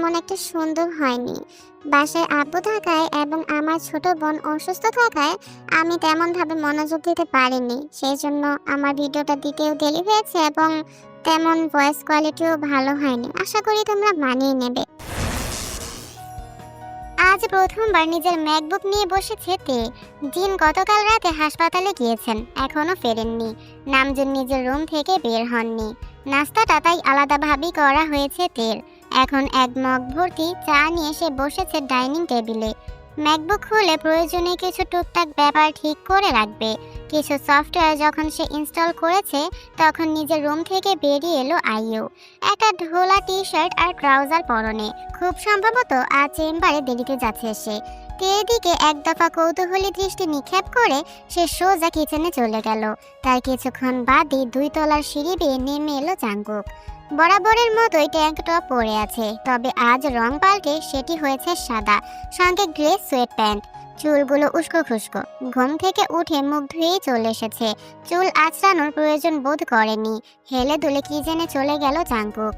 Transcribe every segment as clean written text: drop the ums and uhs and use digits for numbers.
তেমন একটা সুন্দর হয়নি। বাসায় আব্বু থাকায় এবং আমার ছোট বোন অসুস্থ থাকায় আমি তেমনভাবে মনোযোগ দিতে পারিনি। সেই জন্য আমার ভিডিওটা দিতেও দেরি হয়েছে এবং তেমন ভয়েস কোয়ালিটিও ভালো হয়নি। আশা করি তোমরা মানিয়ে নেবে। আজ প্রথমবার নিজের ম্যাকবুক নিয়ে বসেছে তে। জিন গতকাল রাতে হাসপাতালে গিয়েছেন, এখনো ফেরেননি। নামজুন নিজের রুম থেকে বের হননি। নাস্তাটা তাই আলাদাভাবেই করা হয়েছে তের। এখন এক মগ ভর্তি চা নিয়ে সে বসেছে ডাইনিং টেবিলে। ম্যাকবুক খুলে প্রয়োজনীয় কিছু টুকটাক ব্যাপার ঠিক করে রাখবে। কিছু সফটওয়্যার যখন সে ইনস্টল করেছে তখন নিজের রুম থেকে বেরিয়ে এলো আইয়ু। একটা ঢোলা টি শার্ট আর ট্রাউজার পরনে। খুব সম্ভবত আজ চেম্বারে দেরিতে যাচ্ছে সে। তের দিকে এক দফা কৌতূহলী দৃষ্টি নিক্ষেপ করে সে সোজা কিচেনে চলে গেল। তার কিছুক্ষণ বাদে 2 তলার সিঁড়ি বেয়ে নেমে এলো জাঙ্কুক। বরাবরের মতোই ট্যাঙ্ক টপ পরে আছে, তবে আজ রং পাল্টে সেটি হয়েছে সাদা, সঙ্গে গ্রে সোয়েট প্যান্ট। চুলগুলো উস্কো খুস্কো। ঘুম থেকে উঠে মুখ ধুয়েই চলে এসেছে। চুল আঁচড়ানোর প্রয়োজন বোধ করেনি। হেলে দুলে কিচেনে চলে গেল জাঙ্কুক।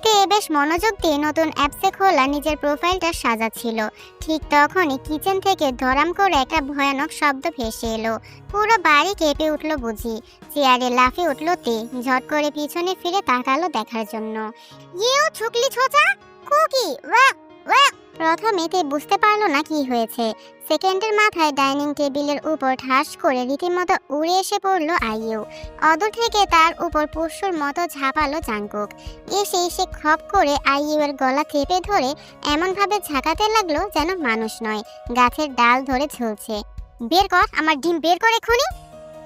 তে বেশ মনোযোগ দিয়ে নতুন অ্যাপসে খোলা নিজের প্রোফাইলটা সাজাচ্ছিল। ঠিক তখনই কিচেন থেকে ধরাম করে একটা ভয়ানক শব্দ ভেসে এলো। পুরো বাড়ি কেঁপে উঠলো বুঝি। চেয়ারে লাফিয়ে উঠলো তে। ঝট করে পিছনে ফিরে তাকালো দেখার জন্য। ইউ ছুকলি ছোচা কুকি ওয়া ওয়া। প্রথমে তে বুঝতে পারলো না কি হয়েছে। সেকেন্ডের মাথায় ডাইনিং টেবিলের উপর ঠাস করে রীতিমতো উড়ে এসে পড়লো আইয়ু। অদূর থেকে তার উপর পশুর মতো ঝাঁপালো জাঙ্কুক। এসে সে খপ করে আইয়ুর গলা চেপে ধরে এমনভাবে ঝাঁকাতে লাগলো যেন মানুষ নয়, গাছের ডাল ধরে ঝুলছে। বের কর আমার ডিম, বের কর এক্ষুনি।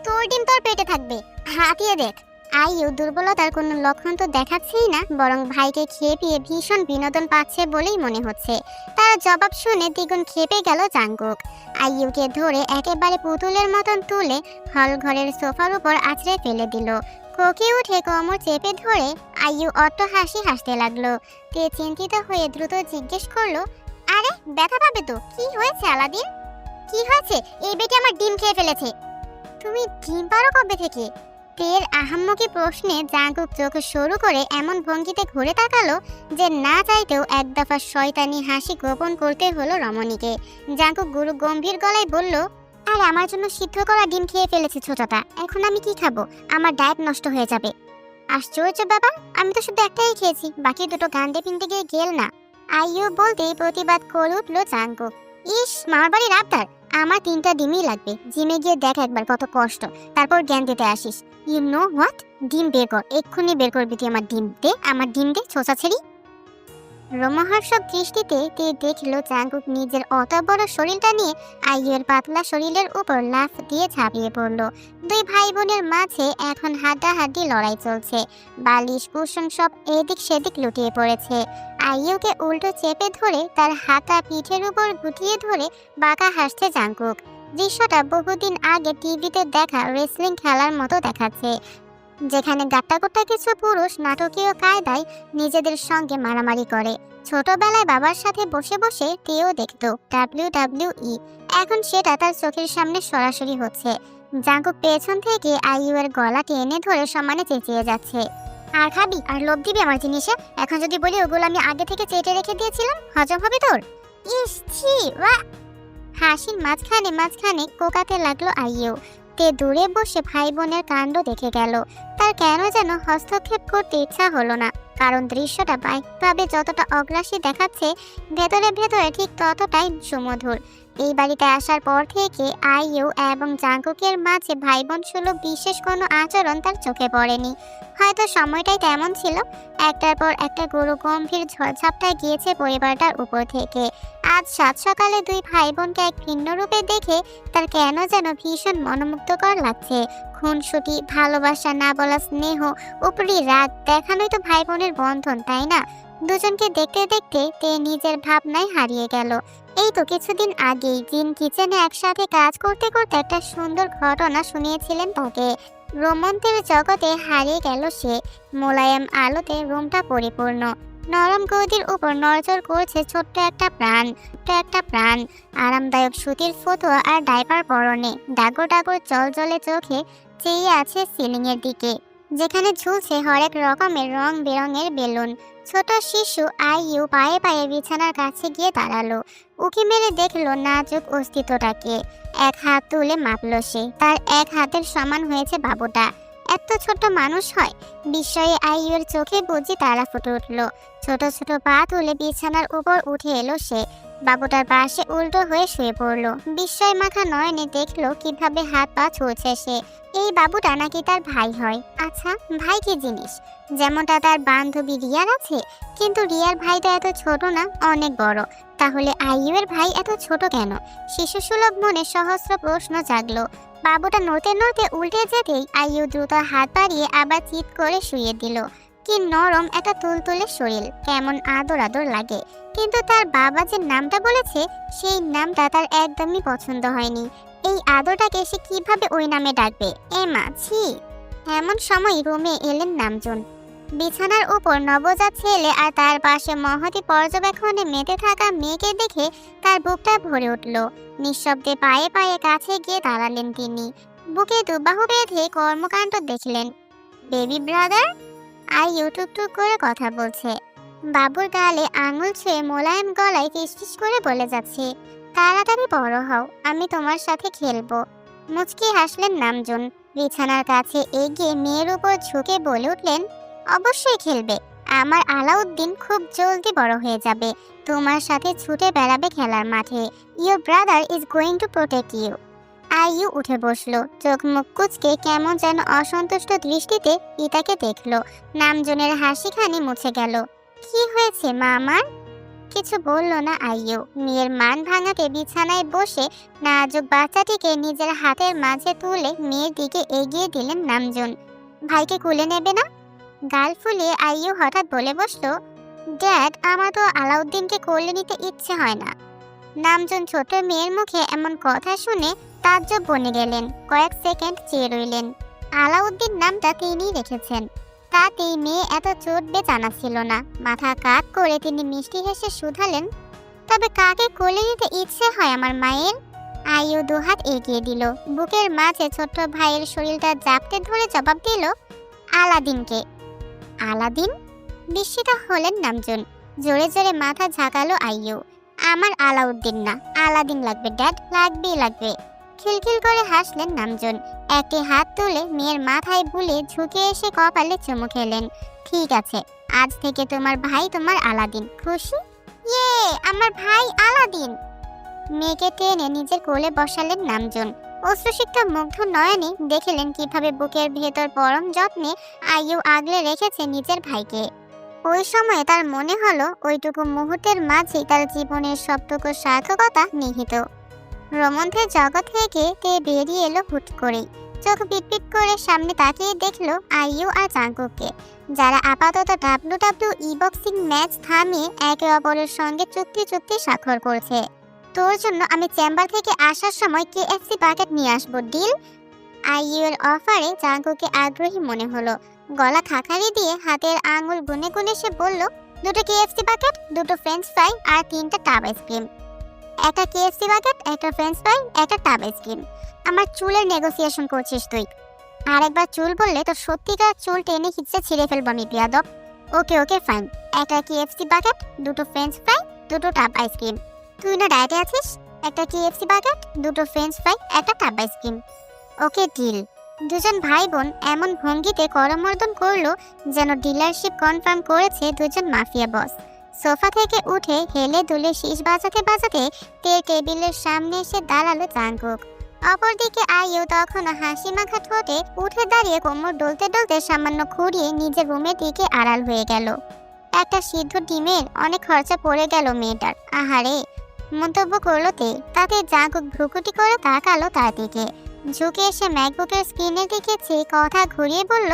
তোর ডিম তোর পেটে থাকবে, হাতিয়ে দেখ। আইয়ু দুর্বলতার কোনো লক্ষণ তো দেখাচ্ছেই না, বরং ভাইকে খেয়ে পিয়ে ভীষণ বিনোদন পাচ্ছে বলেই মনে হচ্ছে। তার জবাব শুনে দ্বিগুণ খেপে গেল জাঙ্কুক। আইয়ুকে ধরে একেবারে পুতুলের মতন তুলে হল ঘরের সোফার উপর আছড়ে ফেলে দিল। কোকি উঠে কোমর চেপে ধরে আইয়ু অট্ট হাসি হাসতে লাগলো। তে চিন্তিত হয়ে দ্রুত জিজ্ঞেস করলো, আরে ব্যথা পাবে তো? কি হয়েছে আলাদিন? কি হয়েছে? এই বেটি আমার ডিম খেয়ে ফেলেছে। তুমি ডিম পারো কবে থেকে? তের আহাম্মকি প্রশ্নে জাঙ্কুক চোখ সরু করে এমন ভঙ্গিতে ঘুরে তাকালো যে না চাইতেও এক দফা শয়তানি হাসি গোপন করতে হলো রমণীকে। জাঙ্কুক গুরু গম্ভীর গলায় বলল, আর আমার জন্য সিদ্ধ করা ডিম খেয়ে ফেলেছে ছোটটা, এখন আমি কি খাবো? আমার ডায়েট নষ্ট হয়ে যাবে। আশ্চর্য বাবা, আমি তো শুধু একটাই খেয়েছি, বাকি দুটো গান্ডে পিনতে গিয়ে গেল না। আইয়ু বলতেই প্রতিবাদ করে উঠলো জাঙ্কুক। ইস, মামার বাড়ির আবদার। আমার 3টা ডিমই লাগবে। জিমে গিয়ে দেখ একবার কত কষ্ট, তারপর জ্ঞান দিতে আসিস। You know what? ডিম বের কর, এক্ষুনি বের করবি তুই আমার ডিম। দে আমার ডিম দে, ছোঁচা ছেড়ি। রোমহর্ষক দৃষ্টিতে তে দেখলো জাঙ্কুক নিজের অত বড় শরীরটা নিয়ে আইয়ুর পাতলা শরীরের উপর লাফ দিয়ে ঝাঁপিয়ে পড়লো। 2 ভাই বোনের মাঝে এখন হাড্ডাহাড্ডি লড়াই চলছে। বালিশ কুশন সব এদিক সেদিক লুটিয়ে পড়েছে। আইয়ুকে উল্টো চেপে ধরে তার হাতা পিঠের উপর গুটিয়ে ধরে বাঁকা হাসছে জাঙ্কুক। দৃশ্যটা বহুদিন আগে টিভিতে দেখা রেসলিং খেলার মতো দেখাচ্ছে, যেখানে গাট্টাগোট্টা কিছু পুরুষ নাটকীয় কায়দায় নিজেদের সঙ্গে মারামারি করে। ছোটবেলায় বাবার সাথে বসে বসে তেও দেখতো WWE। এখন সেটা তার চোখের সামনে সরাসরি হচ্ছে। জাঙ্কুক পেছন থেকে আইয়ুর গলা টেনে ধরে সমানে চেঁচিয়ে যাচ্ছে, আর খাবি আর লোভ দিবি আমার জিনিসে? এখন যদি বলি ওগুলো আমি আগে থেকে চেটে রেখে দিয়েছিলাম, হজম হবে তোর? ইস ছি ওয়া। হাসির মাঝখানে মাঝখানে কোকাতে লাগলো আইয়ু। তে দূরে বসে ভাই বোনের কাণ্ড দেখে গেল। তার কেন যেন হস্তক্ষেপ করতে ইচ্ছা হলো না, কারণ দৃশ্যটা বাহ্যিকভাবে যতটা অগ্রাসী দেখাচ্ছে, ভেতরে ভেতরে ঠিক ততটাই সুমধুর। এই বাড়িতে আসার পর থেকে আইয়ু এবং জাঙ্কুকের মাঝে ভাই বোন সুলভ বিশেষ কোনো আচরণ তার চোখে পড়েনি। হয়তো সময়টাই তেমন ছিল। একটার পর একটা গুরু গম্ভীর ঝড়ঝাপটায় গিয়েছে পরিবারটার উপর থেকে। আজ সাত সকালে 2 ভাই বোনকে এক ভিন্ন রূপে দেখে তার কেন যেন ভীষণ মনোমুগ্ধকর লাগছে। খুনসুটি, ভালোবাসা, না বলা স্নেহ, উপরি রাগ দেখানোই তো ভাই বোনের বন্ধন, তাই না? দুজনকে দেখতে দেখতে তে নিজের ভাবনায় হারিয়ে গেল। এই তো কিছুদিন আগেই জিন কিচেনে একসাথে কাজ করতে করতে একটা সুন্দর ঘটনা শুনিয়েছিলেন তাকে। রোমান্সের জগতে হারিয়ে গেল সে। মোলায়েম আলোতে রুমটা পরিপূর্ণ। নরম গদির উপর নড়চড় করছে ছোট্ট একটা প্রাণ। আরামদায়ক সুতির ফতুয়া আর ডাইপার পরনে, ডাগর ডাগর জলজলে চোখে চেয়ে আছে সিলিং এর দিকে। যেখানে ঝুলছে হরেক রকমের রং বেরঙের বেলুন। ছোট শিশু আইইউ পায়ে পায়ে বিছানার কাছে গিয়ে দাঁড়ালো। উকি মেরে দেখলো নাজুক অস্তিত্বটাকে। এক হাত তুলে মাপলো সে, তার এক হাতের সমান হয়েছে বাবুটা। এত ছোট মানুষ হয়! বিস্ময়ে আইইউর চোখে বুঝি তারা ফুটে উঠল। ছোট ছোট পা তুলে বিছানার উপর উঠে এলো সে। বাবুটার পাশে উল্টো হয়ে শুয়ে পড়লো। বিস্ময় মাখা নয়নে দেখলো কিভাবে হাত পা ছুঁড়ছে সে। এই বাবুটা নাকি তার ভাই হয়। আচ্ছা, ভাই কি জিনিস? যেমনটা তার বান্ধবী রিয়ার আছে, কিন্তু রিয়ার ভাই তো এত ছোট না, অনেক বড়। তাহলে আইইউর ভাই এত ছোট কেন? শিশুসুলভ মনে সহস্র প্রশ্ন জাগলো। বাবুটা নড়তে নড়তে উল্টে যেতেই আইইউ দ্রুত হাত বাড়িয়ে আবার চিৎ করে শুইয়ে দিল। কি নরম একটা তুলতুলে শরীর, কেমন আদর আদর লাগে। কিন্তু তার বাবা যে নামটা বলেছে, সেই নামটা তার একদমই পছন্দ হয়নি। এই আদরটাকে সে কিভাবে ওই নামে ডাকবে? এমা, ছি! এমন সময় রুমে এলেন নামজুন। বিছানার উপর নবজাত ছেলে আর তার পাশে মহতী পর্যবেক্ষণে মেতে থাকা মেয়েকে দেখে তার বুকটা ভরে উঠল। নিঃশব্দে পায়ে পায়ে কাছে গিয়ে দাঁড়ালেন তিনি। বুকে দুবাহু বেঁধে কর্মকাণ্ড দেখলেন। Baby brother? আইইউ টুকটুক করে কথা বলছে। বাবুর গালে আঙুল ছুঁয়ে মোলায়েম গলায় ফিসফিস করে বলে যাচ্ছে, তাড়াতাড়ি বড় হও, আমি তোমার সাথে খেলবো। মুচকি হাসলেন নামজুন। বিছানার কাছে এগিয়ে মেয়ের উপর ঝুঁকে বলে উঠলেন, অবশ্যই খেলবে। আমার আলাউদ্দিন খুব জলদি বড় হয়ে যাবে, তোমার সাথে ছুটে বেড়াবে খেলার মাঠে। Your brother is going to protect you. আইইউ উঠে বসলো। চোখ মুখ কুঁচকে কেমন যেন অসন্তুষ্ট দৃষ্টিতে পিতাকে দেখলো। নামজনের হাসিখানি মুছে গেল। কি হয়েছে মা আমার? কিছু বলল না আইইউ। মেয়ের মান ভাঙাতে বিছানায় বসে নাজুক বাচ্চাটিকে নিজের হাতের মাঝে তুলে মেয়ের দিকে এগিয়ে দিলেন নামজুন। ভাইকে কুলে নেবে না? গাল ফুলিয়ে আইইউ হঠাৎ বলে বসলো, ড্যাড, আমার তো আলাউদ্দিনকে কোলে নিতে ইচ্ছে হয় না। নামজুন ছোট মেয়ের মুখে এমন কথা শুনে তাজ্জব বনে গেলেন। কয়েক সেকেন্ড চেয়ে রইলেন। আলাউদ্দিন নামটা তিনিই রেখেছেন, তাতেই মেয়ে এত চটবে জানা ছিল না। মাথা কাত করে তিনি মিষ্টি হেসে শুধালেন, তবে কাকে কোলে নিতে ইচ্ছে হয় আমার মায়ের? আইইউ দুহাত এগিয়ে দিল। বুকের মাঝে ছোট্ট ভাইয়ের শরীরটা জাপটে ধরে জবাব দিল, আলাদিনকে। আলাদিন? বিস্মিত হলেন নামজুন। জোরে জোরে মাথা ঝাঁকালো আইইউ। আমার আলাউদ্দিন না, আলাদিন লাগবে ড্যাড, লাগবেই লাগবে। খিলখিল করে হাসলেন নামজুন। একটি হাত তুলে মেয়ের মাথায় বুলে ঝুঁকে এসে কপালে চুমু খেলেন। ঠিক আছে, আজ থেকে তোমার ভাই তোমার আলাদিন। খুশি? ইয়ে, আমার ভাই আলাদিন! মেয়েকে টেনে নিজের কোলে বসালেন নামজুন। অশ্রুসিক্ত মুগ্ধ নয়নে দেখলেন কিভাবে বুকের ভেতর পরম যত্নে আইইউ আগলে রেখেছে নিজের ভাইকে। ওই সময়ে তার মনে হলো ওইটুকু মুহূর্তের মাঝে তার জীবনের সবটুকু সার্থকতা নিহিত। রোমন্থের জগৎ থেকে তে বেরিয়ে এলো হুট করেই। চোখ পিটপিট করে সামনে তাকিয়ে দেখলো আইইউ আর জাঙ্কুককে, যারা আপাতত WWE বক্সিং ম্যাচ থামিয়ে একে অপরের সঙ্গে চুক্তি স্বাক্ষর করছে। তোর জন্য আমি চেম্বার থেকে আসার সময় কেএফসি প্যাকেট নিয়ে আসবো, ডিল? আইইউ এর অফারে জাঙ্কুকে আগ্রহী মনে হলো। গলা খাকারি দিয়ে হাতের আঙুল গুনে গুনে সে বলল, দুটো কেএফসি প্যাকেট, দুটো ফ্রেঞ্চ ফ্রাই আর 3টা টাব আইসক্রিম। একটা কেএফসি প্যাকেট, একটা ফ্রেঞ্চ ফ্রাই, একটা টাব আইসক্রিম। আমার চুলের নেগোসিয়েশন করছিস তুই? আরেকবার চুল বললে তো সত্যিকার চুল টেনে খিচে ছিঁড়ে ফেলবো আমি, বিয়াদব। ওকে ওকে ফাইন, একটা কেএফসি প্যাকেট, দুটো ফ্রেঞ্চ ফ্রাই, দুটো টাব আইসক্রিম। তুই না ডায়েটে আছিস? একটা কেএফসি প্যাকেট, দুটো ফ্রেঞ্চ ফ্রাই, একটা টাব আইসক্রিম। Okay deal. দুজন ভাই বোন এমন ভঙ্গিতে করমর্দন করলো যেন ডিলারশিপ কনফার্ম করেছে দুজন মাফিয়া বস। সোফা থেকে উঠে হেলে দুলে শীষ বাজাতে বাজাতে টেবিলের সামনে এসে দাঁড়ালো জাঙ্কুক। অপরদিকে আইইউ তখন হাসি মাখা ঠোঁটে উঠে দাঁড়িয়ে কোমর ডলতে ডলতে সামান্য খুঁড়িয়ে নিজের রুমের দিকে আড়াল হয়ে গেল। একটা সিদ্ধ ডিমের অনেক খরচা পড়ে গেল মেয়েটার, আহারে, মন্তব্য করলো তে। তাতে জাঙ্কুক ভ্রুকুটি করে তাকালো তার দিকে। ঝুঁকে এসে ম্যাকবুকের স্ক্রিনের দিকে চেয়ে কথা ঘুরিয়ে বলল,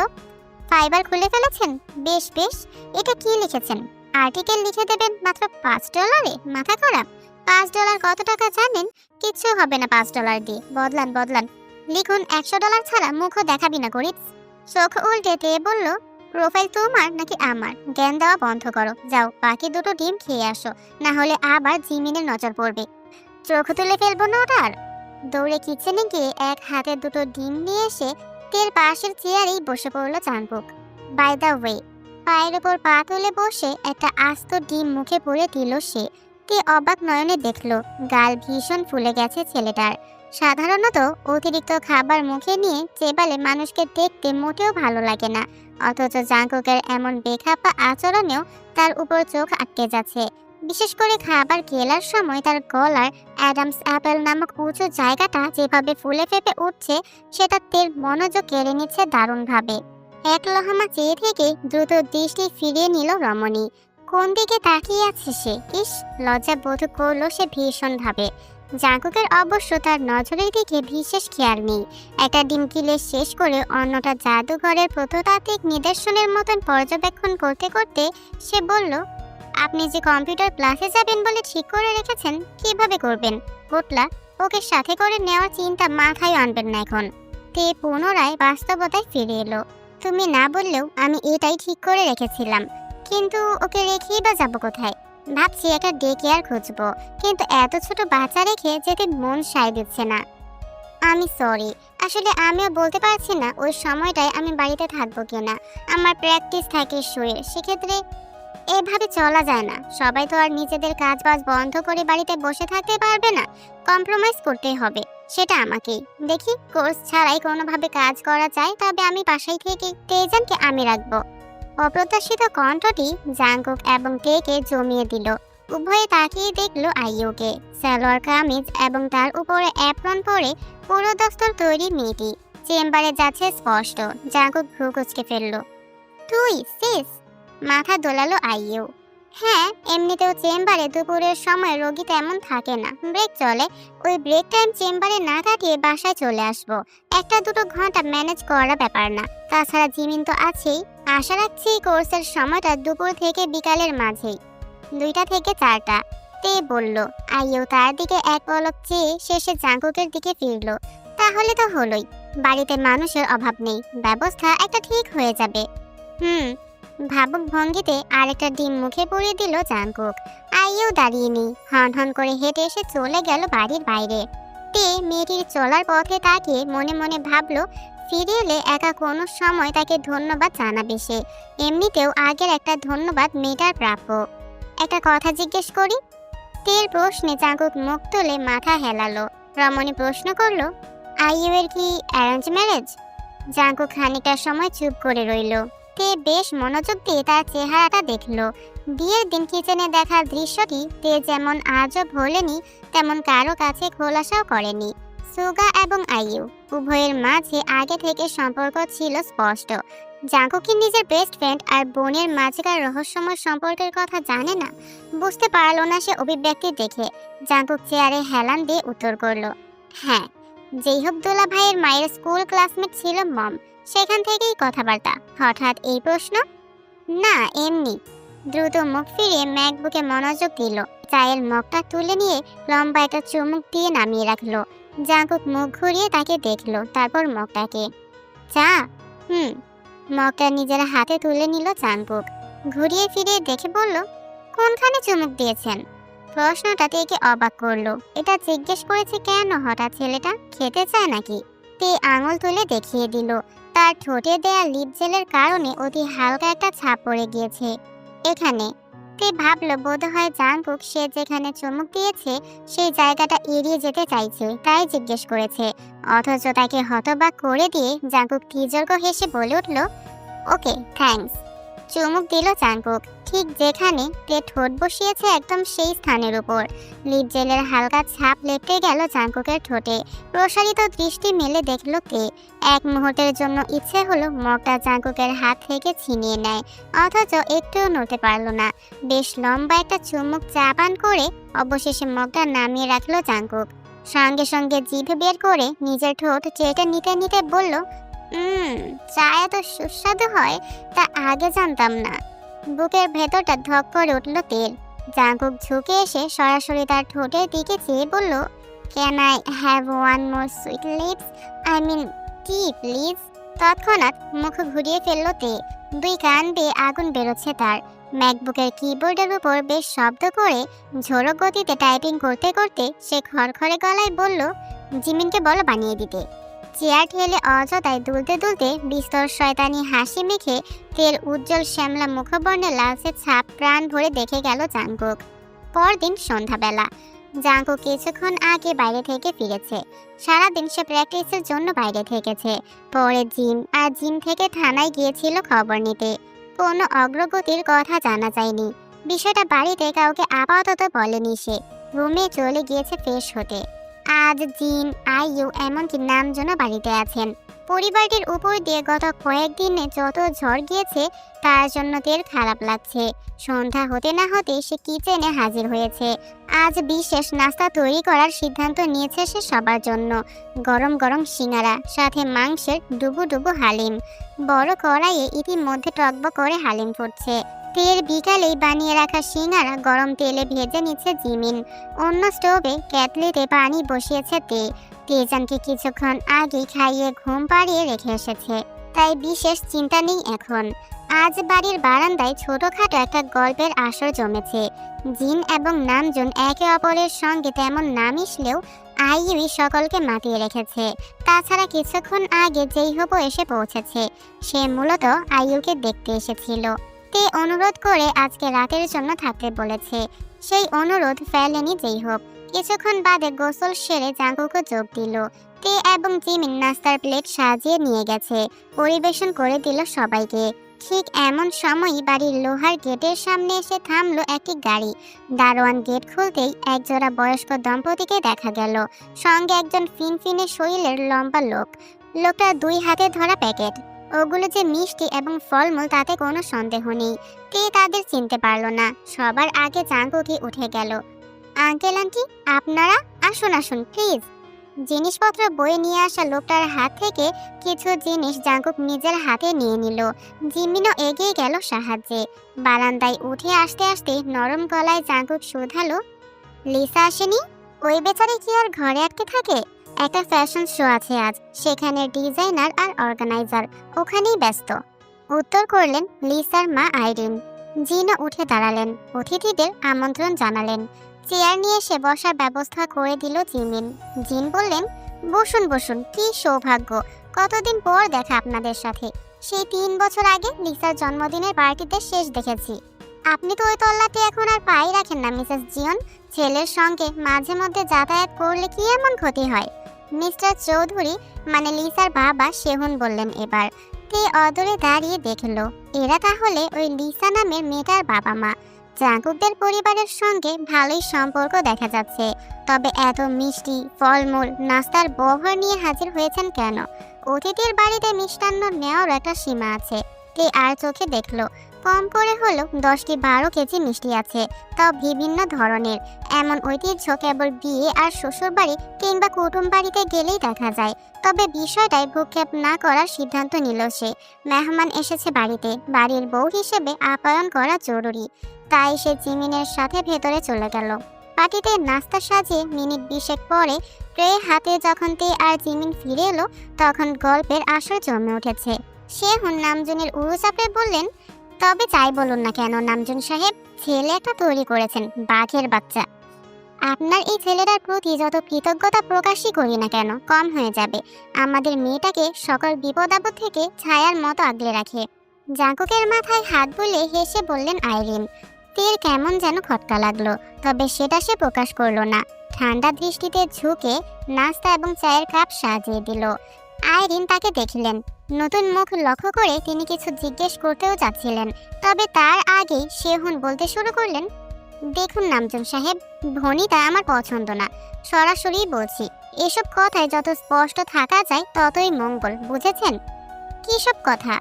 ফাইবার খুলে ফেলেছেন? বেশ বেশ, এটা কি লিখেছেন? আর্টিকেল লিখে দেবেন মাত্র $5? মাথা খারাপ। $5 কত টাকা জানেন? কিচ্ছু হবে না $5 দিয়ে। বদলান বদলান, লিখুন $100 ছাড়া মুখও দেখাবি না গরিব। চোখ উল্টে তে বলল, প্রোফাইল তোমার নাকি আমার? জ্ঞান দেওয়া বন্ধ করো, যাও বাকি দুটো ডিম খেয়ে আসো, না হলে আবার জিমিনের নজর পড়বে। চোখ তুলে ফেলবো না ওটার। দৌড়ে কিচেনে গিয়ে এক হাতে দুটো ডিম নিয়ে এসে তের পাশের চেয়ারেই বসে পড়ল জাঙ্কুক। বাই দ্য ওয়ে, পায়ের ওপর পা তুলে বসে একটা আস্ত ডিম মুখে পুরে দিল সে। তে অবাক নয়নে দেখলো গাল ভীষণ ফুলে গেছে ছেলেটার। সাধারণত অতিরিক্ত খাবার মুখে নিয়ে চেবালে মানুষকে দেখতে মোটেও ভালো লাগে না, অথচ জাঙ্কুকের এমন বেখাপ্পা আচরণেও তার উপর চোখ আটকে যাচ্ছে। বিশেষ করে খাবার খেলার সময় তার গলার অ্যাডামস অ্যাপেল নামক উঁচু জায়গাটা যেভাবে ফুলে ফেপে উঠছে সেটা তের মনোযোগ কেড়ে নিচ্ছে দারুণভাবে। এক লহমা চেয়ে থেকে দ্রুত দৃষ্টি ফিরিয়ে নিল রমণী। কোন দিকে তাকিয়ে আছে সে? ইস, লজ্জা বোধ করলো সে ভীষণভাবে। জাঙ্কুকের অবশ্য তার নজরের দিকে বিশেষ খেয়াল নেই। একটা ডিম গিলে শেষ করে অন্যটা জাদুঘরের প্রত্নতাত্ত্বিক নিদর্শনের মতন পর্যবেক্ষণ করতে করতে সে বলল, আপনি যে কম্পিউটার ক্লাসে যাবেন বলে ঠিক করে রেখেছেন, কিভাবে করবেন? গোটলা, ওকে সাথে করে নেওয়ার চিন্তা মাথায় আনবেন না এখন। তে পুনরায় বাস্তবতায় ফিরে এলো। তুমি না বললেও আমি এটাই ঠিক করে রেখেছিলাম, কিন্তু ওকে রেখেই বা যাবো কোথায়? ভাবছি একটা ডে কেয়ার খুঁজবো, কিন্তু এত ছোট বাচ্চা রেখে যেতে মন সায় দিচ্ছে না। আমি সরি, আসলে আমিও বলতে পারছি না ওই সময়টায় আমি বাড়িতে থাকবো কিনা। আমার প্র্যাকটিস থাকে শোয়ের, সেক্ষেত্রে এভাবে চলা যায় না। সবাই তো আর নিজেদের কাজ বাজ বন্ধ করে বাড়িতে বসে থাকতে পারবে না, কম্প্রোমাইজ করতেই হবে। সেটা আমাকেই দেখি, কোর্স ছাড়াই কোনোভাবে কাজ করা যায়, তবে আমি বাসায় থেকে তেজানকে আমি রাখবো। অপ্রত্যাশিত কণ্ঠটি জাঙ্কুক এবং টেকে জমিয়ে দিল। উভয়ে তাকিয়ে দেখলো আইয়ুকে। সালোয়ার কামিজ এবং তার উপরে অ্যাপ্রন পরে পুরো দস্তুর তৈরি মেয়েটি চেম্বারে যাচ্ছে স্পষ্ট। জাঙ্কুক ভ্রু কুঁচকে ফেলল। তুই সিস? মাথা দোলালো আইয়ু। হ্যাঁ, এমনিতেও চেম্বারে দুপুরের সময় রোগী তেমন থাকে না, ব্রেক চলে। ওই ব্রেক টাইম চেম্বারে না কাটিয়ে বাসায় চলে আসবো। একটা দুটো ঘন্টা ম্যানেজ করা ব্যাপার না। তাছাড়া জিমিন তো আছেই। আশা রাখছি কোর্সের সময়টা দুপুর থেকে বিকালের মাঝেই, 2টা থেকে 4টা। তে বলল। আইয়ু তার দিকে এক পলক চেয়ে শেষে জাঙ্কুকের দিকে ফিরল। তাহলে তো হলোই, বাড়িতে মানুষের অভাব নেই, ব্যবস্থা একটা ঠিক হয়ে যাবে। ভাবুক ভঙ্গিতে আরেকটা ডিম মুখে পুরে দিল জাঙ্কুক। আইয়ু দাঁড়িয়ে নেই, হন হন করে হেঁটে এসে চলে গেল বাড়ির বাইরে। তে মেয়েটির চলার পথে তাকিয়ে মনে মনে ভাবলো, ফিরে এলে একা কোনো সময় তাকে ধন্যবাদ জানাবে সে। এমনিতেও আগের একটা ধন্যবাদ মেয়েটার প্রাপ্য। একটা কথা জিজ্ঞেস করি? তের প্রশ্নে জাঙ্কুক মুখ তুলে মাথা হেলালো। রমণী প্রশ্ন করলো, আইয়ু এর কি অ্যারেঞ্জ ম্যারেজ? জাঙ্কুক খানিকটা সময় চুপ করে রইল। তে বেশ মনোযোগ দিয়ে তার চেহারাটা দেখলো। বিয়ের দিন কিচেনে দেখার দৃশ্যটি তে যেমন আজও ভোলেনি, তেমন কারো কাছে খোলাসাও করেনি। সুগা এবং আইয়ু উভয়ের মাঝে আগে থেকে সম্পর্ক ছিল স্পষ্ট। জাঙ্কুক কি নিজের বেস্ট ফ্রেন্ড আর বোনের মাঝেকার রহস্যময় সম্পর্কের কথা জানে না? বুঝতে পারলো না সে অভিব্যক্তি দেখে। জাঙ্কুক চেয়ারে হেলান দিয়ে উত্তর করলো, হ্যাঁ। যেই হোক, দোলা ভাইয়ের মায়ের স্কুল ক্লাসমেট ছিল মম, সেখান থেকেই কথাবার্তা। হঠাৎ এই প্রশ্ন? না, এমনি। দ্রুত মুখ ফিরিয়ে ম্যাকবুকে মনোযোগ দিল। চায়ের মগটা তুলে নিয়ে লম্বা একটা চুমুক দিয়ে নামিয়ে রাখলো। জাঙ্কুক মুখ ঘুরিয়ে তাকে দেখলো, তারপর মগটাকে। চা? মগটা নিজের হাতে তুলে নিল জাঙ্কুক। ঘুরিয়ে ফিরিয়ে দেখে বলল, কোনখানে চুমুক দিয়েছেন? প্রশ্নটা তেকে অবাক করলো। এটা জিজ্ঞেস করেছে কেন হঠাৎ? ছেলেটা খেতে চায় নাকি? তে আঙুল তুলে দেখিয়ে দিল। তার ঠোঁটে দেয়া লিপ জেলের কারণে অতি হালকা একটা ছাপ পড়ে গিয়েছে এখানে। তে ভাবলো বোধহয় জাঙ্কুক সে যেখানে চুমুক দিয়েছে সেই জায়গাটা এড়িয়ে যেতে চাইছে, তাই জিজ্ঞেস করেছে। অথচ তাকে হতবাক করে দিয়ে জাঙ্কুক তীর্যক হেসে বলে উঠল, ওকে, থ্যাঙ্কস। চুমুক দিল জাঙ্কুক, ঠিক যেখানে তে ঠোঁট বসিয়েছে একদম সেই স্থানের উপর। লিপ জেলের হালকা ছাপ লেপটে গেল জাঙ্কুকের ঠোঁটে। প্রসারিত দৃষ্টি মেলে দেখল তে। এক মুহূর্তের জন্য ইচ্ছে হলো মগটা জাঙ্কুকের হাত থেকে ছিনিয়ে নেয়, অথচ একটুও নড়তে পারল না। বেশ লম্বা একটা চুমুক চা পান করে অবশেষে মগটা নামিয়ে রাখলো জাঙ্কুক। সঙ্গে সঙ্গে জিভ বের করে নিজের ঠোঁট চেটে নিতে নিতে বলল, চা এত সুস্বাদু হয় তা আগে জানতাম না। বুকের ভেতরটা ধক করে উঠল তেল। জাঙ্কুক ঝুঁকে এসে সরাসরি তার ঠোঁটের দিকে চেয়ে বলল, can I have one more sweet lips, I mean tea please. তৎক্ষণাৎ মুখ ঘুরিয়ে ফেলল তে। 2 কান বেয়ে আগুন বেরোচ্ছে তার। ম্যাকবুকের কিবোর্ডের উপর বেশ শব্দ করে ঝোড়ো গতিতে টাইপিং করতে করতে সে খড়খড়ে গলায় বলল, জিমিনকে বলো বানিয়ে দিতে। চেয়ার ঠেলে অযথায় দুলতে দুলতে বিস্তর শয়তানি হাসি মেখে তেল উজ্জ্বল শ্যামলা মুখবর্ণে লালচে ছাপ প্রাণ ভরে দেখে গেল জাঙ্কুক। পরদিন সন্ধ্যাবেলা জাঙ্কুক কিছুক্ষণ আগে বাইরে থেকে ফিরেছে। সারাদিন সে প্র্যাকটিসের জন্য বাইরে থেকেছে। পরে জিম আর জিম থেকে থানায় গিয়েছিল খবর নিতে। কোনো অগ্রগতির কথা জানা যায়নি। বিষয়টা বাড়িতে কাউকে আপাতত বলেনি সে। রুমে চলে গিয়েছে ফ্রেশ হতে। আজ জিম, আইয়ু এমনকি নামজনও বাড়িতে আছেন। পরিবারটির উপর দিয়ে গত কয়েকদিনে যত ঝড় গিয়েছে তার জন্য তের খারাপ লাগছে। সন্ধ্যা হতে না হতে সে কিচেনে হাজির হয়েছে। আজ বিশেষ নাস্তা তৈরি করার সিদ্ধান্ত নিয়েছে সে সবার জন্য। গরম গরম সিঙ্গারা, সাথে মাংসের ডুবু ডুবু হালিম। বড় কড়াইয়ে ইতিমধ্যে টকবক করে হালিম ফুটছে। তের বিকালেই বানিয়ে রাখা সিঙ্গারা গরম তেলে ভেজে নিচ্ছে জিমিন। অন্য স্টোভে কেটলিতে পানি বসিয়েছে তেজানকে কিছুক্ষণ আগে খাইয়ে ঘুম পাড়িয়ে রেখে এসেছে, তাই বিশেষ চিন্তা নেই এখন। আজ বাড়ির বারান্দায় ছোটখাটো একটা গল্পের আসর জমেছে। জিন এবং নামজুন একে অপরের সঙ্গে তেমন না মিশলেও আইয়ুই সকলকে মাতিয়ে রেখেছে। তাছাড়া কিছুক্ষণ আগে যেই হবো এসে পৌঁছেছে। সে মূলত আইয়ুকে দেখতে এসেছিল। তে অনুরোধ করে আজকে রাতের জন্য থাকতে বলেছে। সেই অনুরোধ ফেলেনি যেই হোক। কিছুক্ষণ বাদে গোসল সেরে জাঙ্কুকও যোগ দিল। তে এবং জিমিন নাস্তার প্লেট সাজিয়ে নিয়ে গেছে, পরিবেশন করে দিল সবাইকে। ঠিক এমন সময়ই বাড়ির লোহার গেটের সামনে এসে থামলো একটি গাড়ি। দারোয়ান গেট খুলতেই একজোড়া বয়স্ক দম্পতিকে দেখা গেল, সঙ্গে একজন ফিনফিনে শরীরের লম্বা লোক। লোকটা দুই হাতে ধরা প্যাকেট। ওগুলো যে মিষ্টি এবং ফলমূল তাতে কোনো সন্দেহ নেই। তে তাদের চিনতে পারল না। সবার আগে জাঙ্কুকই উঠে গেল। আঙ্কেল আন্টি, আপনারা আসুন আসুন প্লিজ। জিনিসপত্র বয়ে নিয়ে আসা লোকটার হাত থেকে কিছু জিনিস জাঙ্কুক নিজের হাতে নিয়ে নিল। জিমিনও এগিয়ে গেল সাহায্যে। বারান্দায় উঠে আসতে আসতে নরম গলায় জাঙ্কুক শুধালো, লিসা আসেনি? ওই বেচারি কি আর ঘরে আটকে থাকে? একটা ফ্যাশন শো আছে আজ, সেখানে ডিজাইনার আর অর্গানাইজার, ওখানেই ব্যস্ত। উত্তর করলেন লিসার মা আইরিন। জিনও উঠে দাঁড়ালেন, অতিথিদের আমন্ত্রণ জানালেন। চেয়ার নিয়ে এসে বসার ব্যবস্থা করে দিল জিমিন। জিন বললেন, বসুন বসুন, কি সৌভাগ্য, কতদিন পর দেখা আপনাদের সাথে। সেই 3 বছর আগে লিসার জন্মদিনের পার্টিতে শেষ দেখেছি। আপনি তো ওই তল্লাতে এখন আর পাই রাখেন না মিসেস জিয়ন। ছেলের সঙ্গে মাঝে মধ্যে যাতায়াত করলে কি এমন ক্ষতি হয়? মিস্টার চৌধুরী মানে লিসার বাবা সেহুন বললেন এবার। তে অদূরে দাঁড়িয়ে দেখলো, এরা তাহলে ওই লিসা নামের মেয়েটার বাবা মা। জাঙ্কুকদের পরিবারের সঙ্গে ভালোই সম্পর্ক দেখা যাচ্ছে। তবে এত মিষ্টি, ফলমূল, নাস্তার বহর নিয়ে হাজির হয়েছেন কেন? অতিথির বাড়িতে মিষ্টান্ন নেওয়ার একটা সীমা আছে। তে আর চোখে দেখলো, কম করে হলো 10-12 কেজি মিষ্টি আছে, তাও বিভিন্ন ধরনের। এমন ঐতিহ্য কেবল বিয়ে আর শ্বশুর বাড়ি কিংবা কুটুম বাড়িতে গেলেই দেখা যায়। তবে বিষয়টায় ভ্রুক্ষেপ না করার সিদ্ধান্ত নিল সে। মেহমান এসেছে বাড়িতে, বাড়ির বউ হিসেবে আপ্যায়ন করা জরুরি। তাই সে জিমিনের সাথে ভেতরে চলে গেল। পার্টিতে নাস্তা সাজিয়ে মিনিট 20 পরে ট্রে হাতে যখন তে আর জিমিন ফিরে এলো, তখন গল্পের আসর জমে উঠেছে। সেহুন নামজুনের উড়ো চাপড়ে বললেন, তবে চাই বলুন না কেন নামজুন সাহেব, ছেলে একটা তৈরি করেছেন, বাঘের বাচ্চা। আপনার এই ছেলেটার প্রতি যত কৃতজ্ঞতা প্রকাশই করি না কেন কম হয়ে যাবে। আমাদের মেয়েটাকে সকল বিপদ আপদ থেকে ছায়ার মতো আগলে রাখে। জাঙ্কুকের মাথায় হাত বুলিয়ে হেসে বললেন আইরিন। তের কেমন যেন খটকা লাগলো, তবে সেটা সে প্রকাশ করলো না। ঠান্ডা দৃষ্টিতে ঝুঁকে নাস্তা এবং চায়ের কাপ সাজিয়ে দিল। আইরিন তাকে দেখলেন। নতুন মুখ লক্ষ্য করে তিনি কিছু জিজ্ঞেস করতেও চাচ্ছিলেন, তবে তার আগেই সেহুন বলতে শুরু করলেন, দেখুন নামজুন সাহেব, ভনিতা আমার পছন্দ না, সরাসরি বলছি। এসব কথায় যত স্পষ্ট থাকা যায় ততই মঙ্গল, বুঝেছেন? কি সব কথা?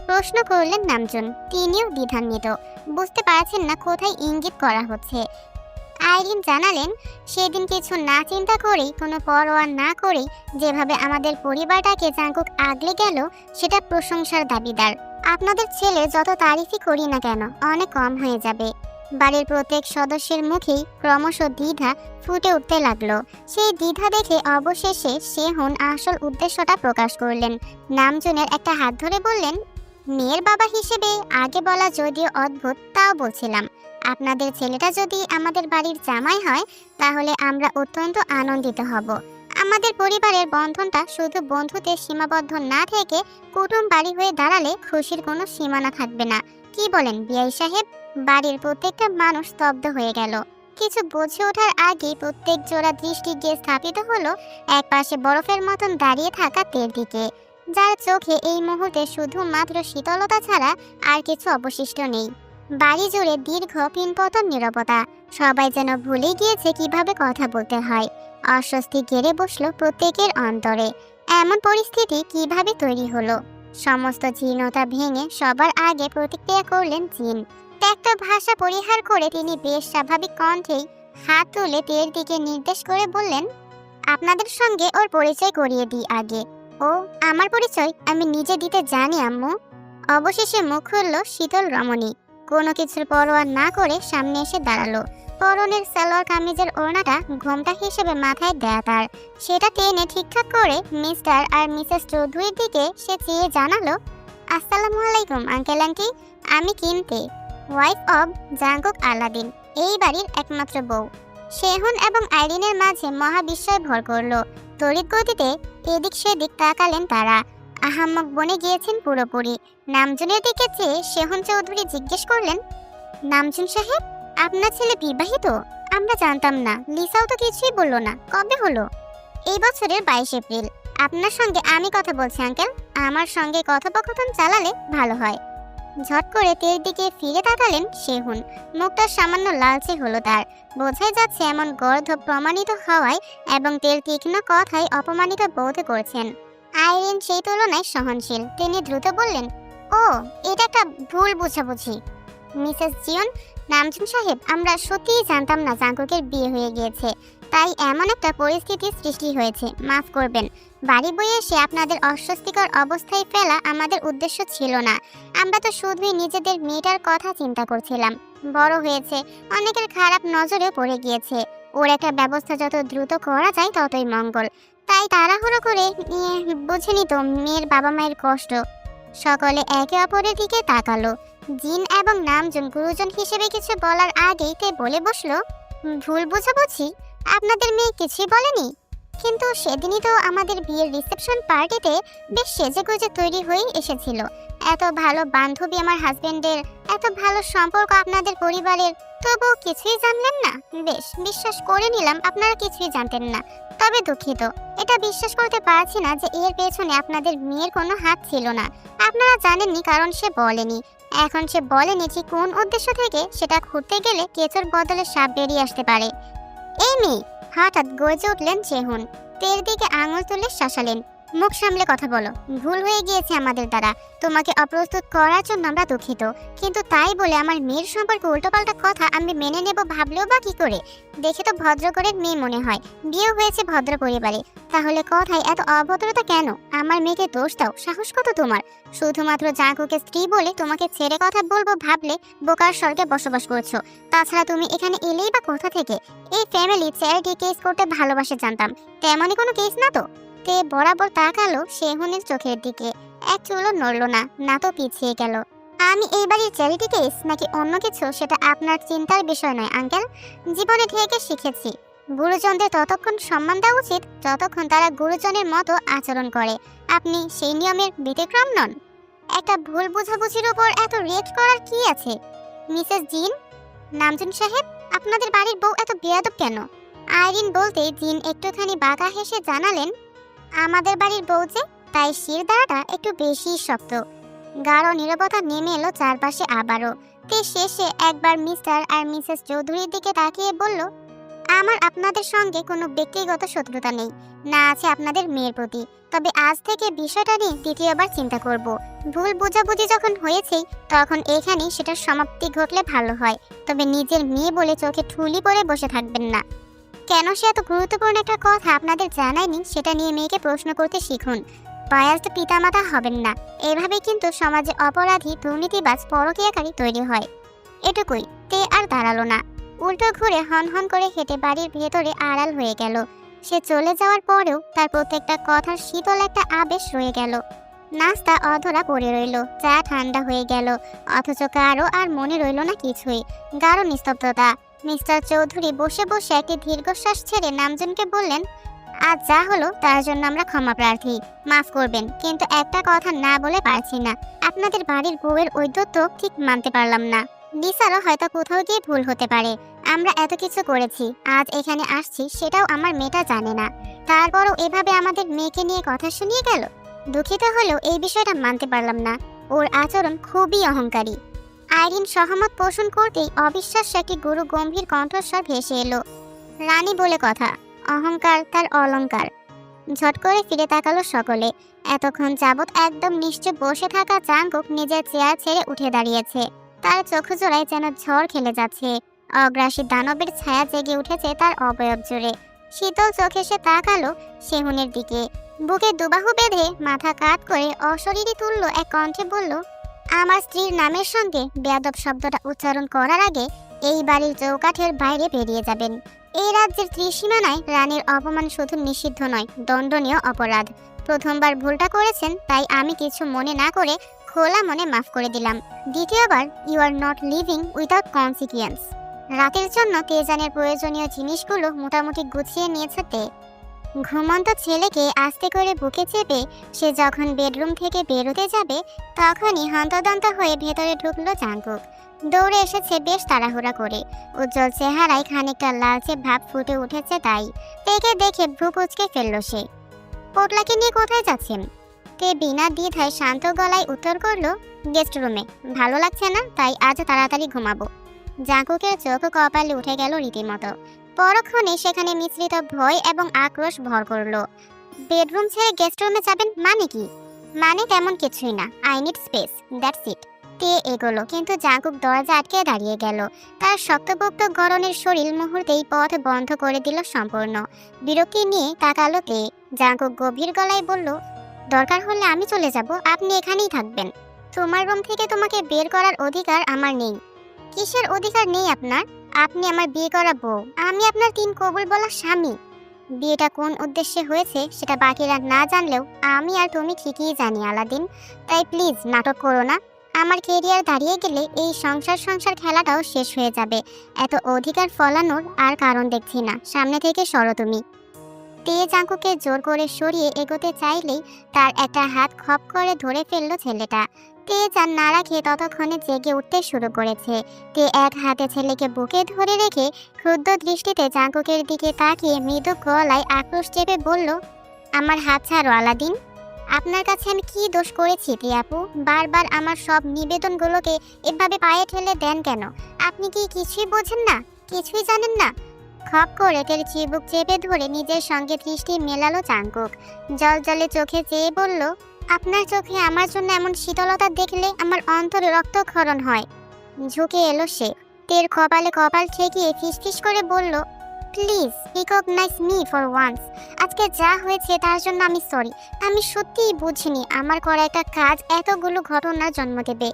প্রশ্ন করলেন নামজুন। তিনিও দ্বিধান্বিত, বুঝতে পারছেন না কোথায় ইঙ্গিত করা হচ্ছে। আইরিন জানালেন, সেদিন কিছু না চিন্তা করেই, কোনো পরোয়া না করেই যেভাবে আমাদের পরিবারটাকে জাঙ্কুক আগলে গেল, সেটা প্রশংসার দাবিদার। আপনাদের ছেলে যত তারিফই করি না কেন অনেক কম হয়ে যাবে। বাড়ির প্রত্যেক সদস্যের মুখেই ক্রমশ দ্বিধা ফুটে উঠতে লাগলো। সেই দ্বিধা দেখে অবশেষে সেহুন আসল উদ্দেশ্যটা প্রকাশ করলেন। নামজুনের একটা হাত ধরে বললেন, মেয়ের বাবা হিসেবে আগে বলা যদিও অদ্ভুত, তাও বলছিলাম, আপনাদের ছেলেটা যদি আমাদের বাড়ির জামাই হয় তাহলে আমরা অত্যন্ত আনন্দিত হব। আমাদের পরিবারের বন্ধনটা শুধু বন্ধুতে সীমাবদ্ধ না থেকে কুটুম বাড়ি হয়ে দাঁড়ালে খুশির কোনো সীমানা থাকবে না। কি বলেন বিআই সাহেব? বাড়ির প্রত্যেকটা মানুষ স্তব্ধ হয়ে গেল। কিছু বুঝে ওঠার আগেই প্রত্যেক জোড়া দৃষ্টি গিয়ে স্থাপিত হলো এক পাশে বরফের মতন দাঁড়িয়ে থাকা তের দিকে, যার চোখে এই মুহূর্তে শুধুমাত্র শীতলতা ছাড়া আর কিছু অবশিষ্ট নেই। বাড়ি জুড়ে দীর্ঘ পিনপতন নীরবতা। সবাই যেন ভুলে গিয়েছে কিভাবে কথা বলতে হয়। অস্বস্তি ঘেরে বসলো প্রত্যেকের অন্তরে। এমন পরিস্থিতি কিভাবে তৈরি হলো? সমস্ত জীর্ণতা ভেঙে সবার আগে প্রতিক্রিয়া করলেন জিন। ত্যক্ত ভাষা পরিহার করে তিনি বেশ স্বাভাবিক কণ্ঠেই হাত তুলে তের দিকে নির্দেশ করে বললেন, আপনাদের সঙ্গে ওর পরিচয় করিয়ে দিই আগে। ও আমার পরিচয় আমি নিজে দিতে জানি আম্মু। অবশেষে মুখ খুলল শীতল রমণী। কোনো কিছুর পরোয়া না করে সামনে এসে দাঁড়ালো। পরনের সালোয়ার কামিজের ওড়নাটা ঘোমটা হিসেবে মাথায় দেয়া তার, সেটা টেনে ঠিকঠাক করে মিস্টার আর মিসেস চৌধুরীর দিকে সে চেয়ে জানালো, আসসালামু আলাইকুম আঙ্কেল আন্টি। আমি কিনতে, ওয়াইফ অব জাঙ্কুক আলাদিন, এই বাড়ির একমাত্র বউ। শেহুন এবং আইরিনের মাঝে মহাবিস্ময় ভর করলো। তড়িৎ গতিতে এদিক সেদিক তাকালেন তারা। আহাম্মক বনে গিয়েছেন পুরোপুরি। নামজুনের দিকে চেয়ে শেহুন চৌধুরী জিজ্ঞেস করলেন, নামজুন সাহেব, আপনার ছেলে বিবাহিত? আমরা জানতাম না। লিসাও তো কিছুই বললো না। কবে হলো? এই বছরের 22 এপ্রিল। আপনার সঙ্গে আমি কথা বলছি আঙ্কেল। আমার সঙ্গে কথোপকথন চালালে ভালো হয়। ঝট করে তের দিকে ফিরে তাকালেন শেহুন। মুখটা সামান্য লালচে হলো তার। বোঝাই যাচ্ছে এমন গর্ধব প্রমাণিত হওয়ায় এবং তের তীক্ষ্ণ কথায় অপমানিত বোধ করছেন। আইরিন সেই তুলনায় সহনশীল। তিনি দ্রুত বললেন, ও এটা একটা ভুল বোঝাবুঝি। মিসেস জিয়ন, নামজুন সাহেব, আমরা সত্যিই জানতাম না জাঙ্কুকের বিয়ে হয়ে গিয়েছে, তাই এমন একটা পরিস্থিতির সৃষ্টি হয়েছে। মাফ করবেন। বাড়ি বয়ে এসে আপনাদের অস্বস্তিকর অবস্থায় ফেলা আমাদের উদ্দেশ্য ছিল না। আমরা তো শুধুই নিজেদের মেয়েটার কথা চিন্তা করছিলাম। বড় হয়েছে, অনেকের খারাপ নজরেও পড়ে গিয়েছে। ওর একটা ব্যবস্থা যত দ্রুত করা যায় ততই মঙ্গল। তাই তাড়াহুড়ো করে বুঝেনি তো মেয়ের বাবা মায়ের কষ্ট। সকলে একে অপরের দিকে তাকালো। জিন এবং নামজুন গুরুজন হিসেবে কিছু বলার আগেই তে বলে বসলো, ভুল বুঝাবুঝি? আপনাদের মেয়ে কিছুই বলেনি? কিন্তু সেদিনই তো আমাদের বিয়ের রিসেপশন পার্টিতে বেশ সেজেগুজে তৈরি হয়ে এসেছিল। এত ভালো বান্ধবী আমার হাজবেন্ডের, এত ভালো সম্পর্ক আপনাদের পরিবারের, তবুও কিছুই জানলেন না? বেশ, বিশ্বাস করে নিলাম আপনারা কিছুই জানতেন না। তবে দুঃখিত, এটা বিশ্বাস করতে পারছি না যে এর পেছনে আপনাদের মেয়ের কোনো হাত ছিল না। আপনারা জানেননি কারণ সে বলেনি। এখন সে বলেনি যে কোন উদ্দেশ্য থেকে, সেটা খুঁড়তে গেলে কেঁচোর বদলে সাপ বেরিয়ে আসতে পারে। এই মেয়ে, হঠাৎ গর্জে উঠলেন চেহুন। তের দিকে আঙুল তুলে শাসালেন, মুখ সামলে কথা বলো। ভুল হয়ে গিয়েছে আমাদের দ্বারা। তোমাকে অপ্রস্তুত করার জন্য আমরা দুঃখিত। কিন্তু তাই বলে আমার মেয়ের সম্পর্কে উল্টোপাল্টা কথা আমি মেনে নেব ভাবলেও বা কি করে? দেখে তো ভদ্রঘরের মেয়ে মনে হয়, বিয়ে হয়েছে ভদ্র পরিবারে। তাহলে কথায় এত অভদ্রতা কেন? আমার মেয়েকে দোষ দাও, সাহস কত তোমার? শুধুমাত্র জাঙ্কুকে স্ত্রী বলে তোমাকে ছেড়ে কথা বলবো ভাবলে বোকার স্বর্গে বসবাস করছো। তাছাড়া তুমি এখানে এলেই বা কোথা থেকে? এই ফ্যামিলি চ্যারিটি কেস করতে ভালোবাসে জানতাম, তেমনই কোনো কেস না তো। তে বরাবর তাকালো শেহুনের চোখের দিকে। এক চুলও নড়ল না, না তো পিছিয়ে গেল। আমি এই বাড়ির চ্যারিটি কেস নাকি অন্য কিছু সেটা আপনার চিন্তার বিষয় নয় আঙ্কেল। জীবনে থেকে শিখেছি, গুরুজনদের ততক্ষণ সম্মান দেওয়া উচিত যতক্ষণ তারা গুরুজনের মতো আচরণ করে। আপনি সেই নিয়মের ব্যতিক্রম নন। একটা ভুল বোঝাবুঝির উপর এত রিয়েক্ট করার কি আছে? মিসেস জিন, নামজুন সাহেব, আপনাদের বাড়ির বউ এত বেয়াদব কেন? আইরিন বলতেই জিন একটুখানি বাঁকা হেসে জানালেন, আমাদের বাড়ির বউ যে, তাই শির দ্বারাটা একটু বেশি শক্ত। গাঢ় নীরবতা নেমে এলো চারপাশে আবারও। তে শেষে একবার মিস্টার আর মিসেস চৌধুরীর দিকে তাকিয়ে বলল, আমার আপনাদের সঙ্গে কোনো ব্যক্তিগত শত্রুতা নেই, না আছে আপনাদের মেয়ের প্রতি। তবে আজ থেকে বিষয়টা নিয়ে দ্বিতীয়বার চিন্তা করব। ভুল বোঝাবুঝি যখন হয়েছেই তখন এখানেই সেটার সমাপ্তি ঘটলে ভালো হয়। তবে নিজের মেয়ে বলে চোখে ঠুলি পরে বসে থাকবেন না। কেন সে এত গুরুত্বপূর্ণ একটা কথা আপনাদের জানায়নি সেটা নিয়ে মেয়েকে প্রশ্ন করতে শিখুন। বায়াসড পিতামাতা হবেন না। এভাবে কিন্তু সমাজে অপরাধী, দুর্নীতিবাজ, পরকীয়াকারী তৈরি হয়। এটুকুই। তে আর দাঁড়ালো না, উল্টো ঘুরে হন হন করে হেঁটে বাড়ির ভেতরে আড়াল হয়ে গেল। সে চলে যাওয়ার পরেও তার প্রত্যেকটা কথার শীতল একটা আবেশ রয়ে গেল। নাস্তা অধরা পড়ে রইল, চা ঠান্ডা হয়ে গেল, অথচ কারো আর মনে রইল না কিছুই। গাঢ় নিস্তব্ধতা। মিস্টার চৌধুরী বসে বসে একটি দীর্ঘশ্বাস ছেড়ে নামজনকে বললেন, আজ যা হলো তার জন্য আমরা ক্ষমা প্রার্থী, মাফ করবেন, কিন্তু একটা কথা না বলে পারছি না। আপনাদের বাড়ির বউয়ের ঔদ্ধত্য ঠিক মানতে পারলাম না। লিসারও হয়তো কোথাও গিয়ে ভুল হতে পারে। আমরা এত কিছু করেছি, আজ এখানে আসছি সেটাও আমার মেয়েটা জানে না, তারপরও এভাবে আমাদের মেয়েকে নিয়ে কথা শুনিয়ে গেল। দুঃখিত হলেও এই বিষয়টা মানতে পারলাম না। ওর আচরণ খুবই অহংকারী। আইরিন সহমত পোষণ করতেই অবিশ্বাস্য একটি গুরু গম্ভীর কণ্ঠস্বর ভেসে এলো। রানী বলে কথা, অহংকার তার অলংকার। ঝট করে ফিরে তাকালো সকলে। এতক্ষণ যাবৎ একদম নিশ্চুপ বসে থাকা জাঙ্কুক নিজের চেয়ার ছেড়ে উঠে দাঁড়িয়েছে। তার চোখ জোড়ায় যেন ঝড় খেলে যাচ্ছে। অগ্রাসী দানবের ছায়া জেগে উঠেছে তার অবয়ব জুড়ে। শীতল চোখে সে তাকালো সেহুনের দিকে। বুকে দুবাহু বেঁধে মাথা কাত করে অশরীরী তুল্য এক কণ্ঠে বলল, আমার স্ত্রীর নামের সঙ্গে বেয়াদব শব্দটা উচ্চারণ করার আগে এই বাড়ির চৌকাঠের বাইরে বেরিয়ে যাবেন। এই রাজ্যের ত্রিসীমানায় রানীর অপমান শুধু নিষিদ্ধ নয়, দণ্ডনীয় অপরাধ। প্রথমবার ভুলটা করেছেন, তাই আমি কিছু মনে না করে খোলা মনে মাফ করে দিলাম। দ্বিতীয়বার you are not living without consequence. রাতের জন্য তেজানের প্রয়োজনীয় জিনিসগুলো মোটামুটি গুছিয়ে নিয়েছে তে। ঘুমন্ত ছেলেকে আস্তে করে বুকে চেপে সে যখন বেডরুম থেকে বেরোতে যাবে, তখনই হন্তদন্ত হয়ে ভেতরে ঢুকলো জাঙ্কুক। দৌড়ে এসেছে বেশ তাড়াহুড়া করে। উজ্জ্বল চেহারায় খানিকটা লালচে ভাব ফুটে উঠেছে, তাই তেকে দেখে ভ্রু কুঁচকে ফেলল সে। পোটলাকে নিয়ে কোথায় যাচ্ছেন? তে বিনা দ্বিধায় শান্ত গলায় উত্তর করলো, গেস্ট রুমে। ভালো লাগছে না, তাই আজ তাড়াতাড়ি ঘুমাবো। জাঙ্কুকের চোখ কপালে উঠে গেল রীতিমতো। পরক্ষণে সেখানে মিশ্রিত ভয় এবং আক্রোশ ভর করলো। বেডরুম ছেড়ে গেস্ট রুমে যাবেন মানে কি? মানে তেমন কিছুই না, I need space, that's it. তে এগোলো, কিন্তু জাঙ্কুক দরজা আটকে দাঁড়িয়ে গেল। তার শক্তপোক্ত গরনের শরীর মুহূর্তেই পথ বন্ধ করে দিল সম্পূর্ণ। বিরক্তি নিয়ে তাকালো তে। জাঙ্কুক গভীর গলায় বলল, দরকার হলে আমি চলে যাব, আপনি এখানেই থাকবেন। তোমার রুম থেকে তোমাকে বের করার অধিকার আমার নেই। কিসের অধিকার নেই আপনার? আপনি আমার বিয়ে করা বউ, আমি আপনার 3 কবুল বলা স্বামী। বিয়েটা কোন উদ্দেশ্যে হয়েছে সেটা বাকিরা না জানলেও আমি আর তুমি ঠিকই জানি আলাদিন। তাই প্লিজ নাটক করো না। আমার কেরিয়ার দাঁড়িয়ে গেলে এই সংসার খেলাটাও শেষ হয়ে যাবে। এত অধিকার ফলানোর আর কারণ দেখছি না, সামনে থেকে সরো তুমি। তে জাঙ্কুকে জোর করে সরিয়ে এগোতে চাইলেই তার একটা হাত খপ করে ধরে ফেললো ছেলেটা। তে যার নাড়া খেয়ে ততক্ষণে জেগে উঠতে শুরু করেছে। তে এক হাতে ছেলেকে বুকে ধরে রেখে ক্ষুদ্র দৃষ্টিতে জাঙ্কুকের দিকে তাকিয়ে মৃদু গলায় আক্রোশ চেপে বলল, আমার হাত ছাড়ো আলাদিন। আপনার কাছে আমি কি দোষ করেছি তে আপু? বারবার আমার সব নিবেদনগুলোকে এভাবে পায়ে ঠেলে দেন কেন? আপনি কি কিছুই বোঝেন না, কিছুই জানেন না? খপ করে তের চিবুক চেপে ধরে নিজের সঙ্গে দৃষ্টি মেলালো জাঙ্কুক। জলজলে চোখে চেয়ে বলল, আপনার চোখে আমার জন্য এমন শীতলতা দেখলে আমার অন্তরে রক্তক্ষরণ হয়। ঝুঁকে এলো সে, তের কপালে কপাল ঠেকিয়ে ফিসফিস করে বলল, please recognise me for once. আজকে যা হয়েছে তার জন্য আমি সরি। আমি সত্যিই বুঝিনি আমার করা একটা কাজ এতগুলো ঘটনার জন্ম দেবে।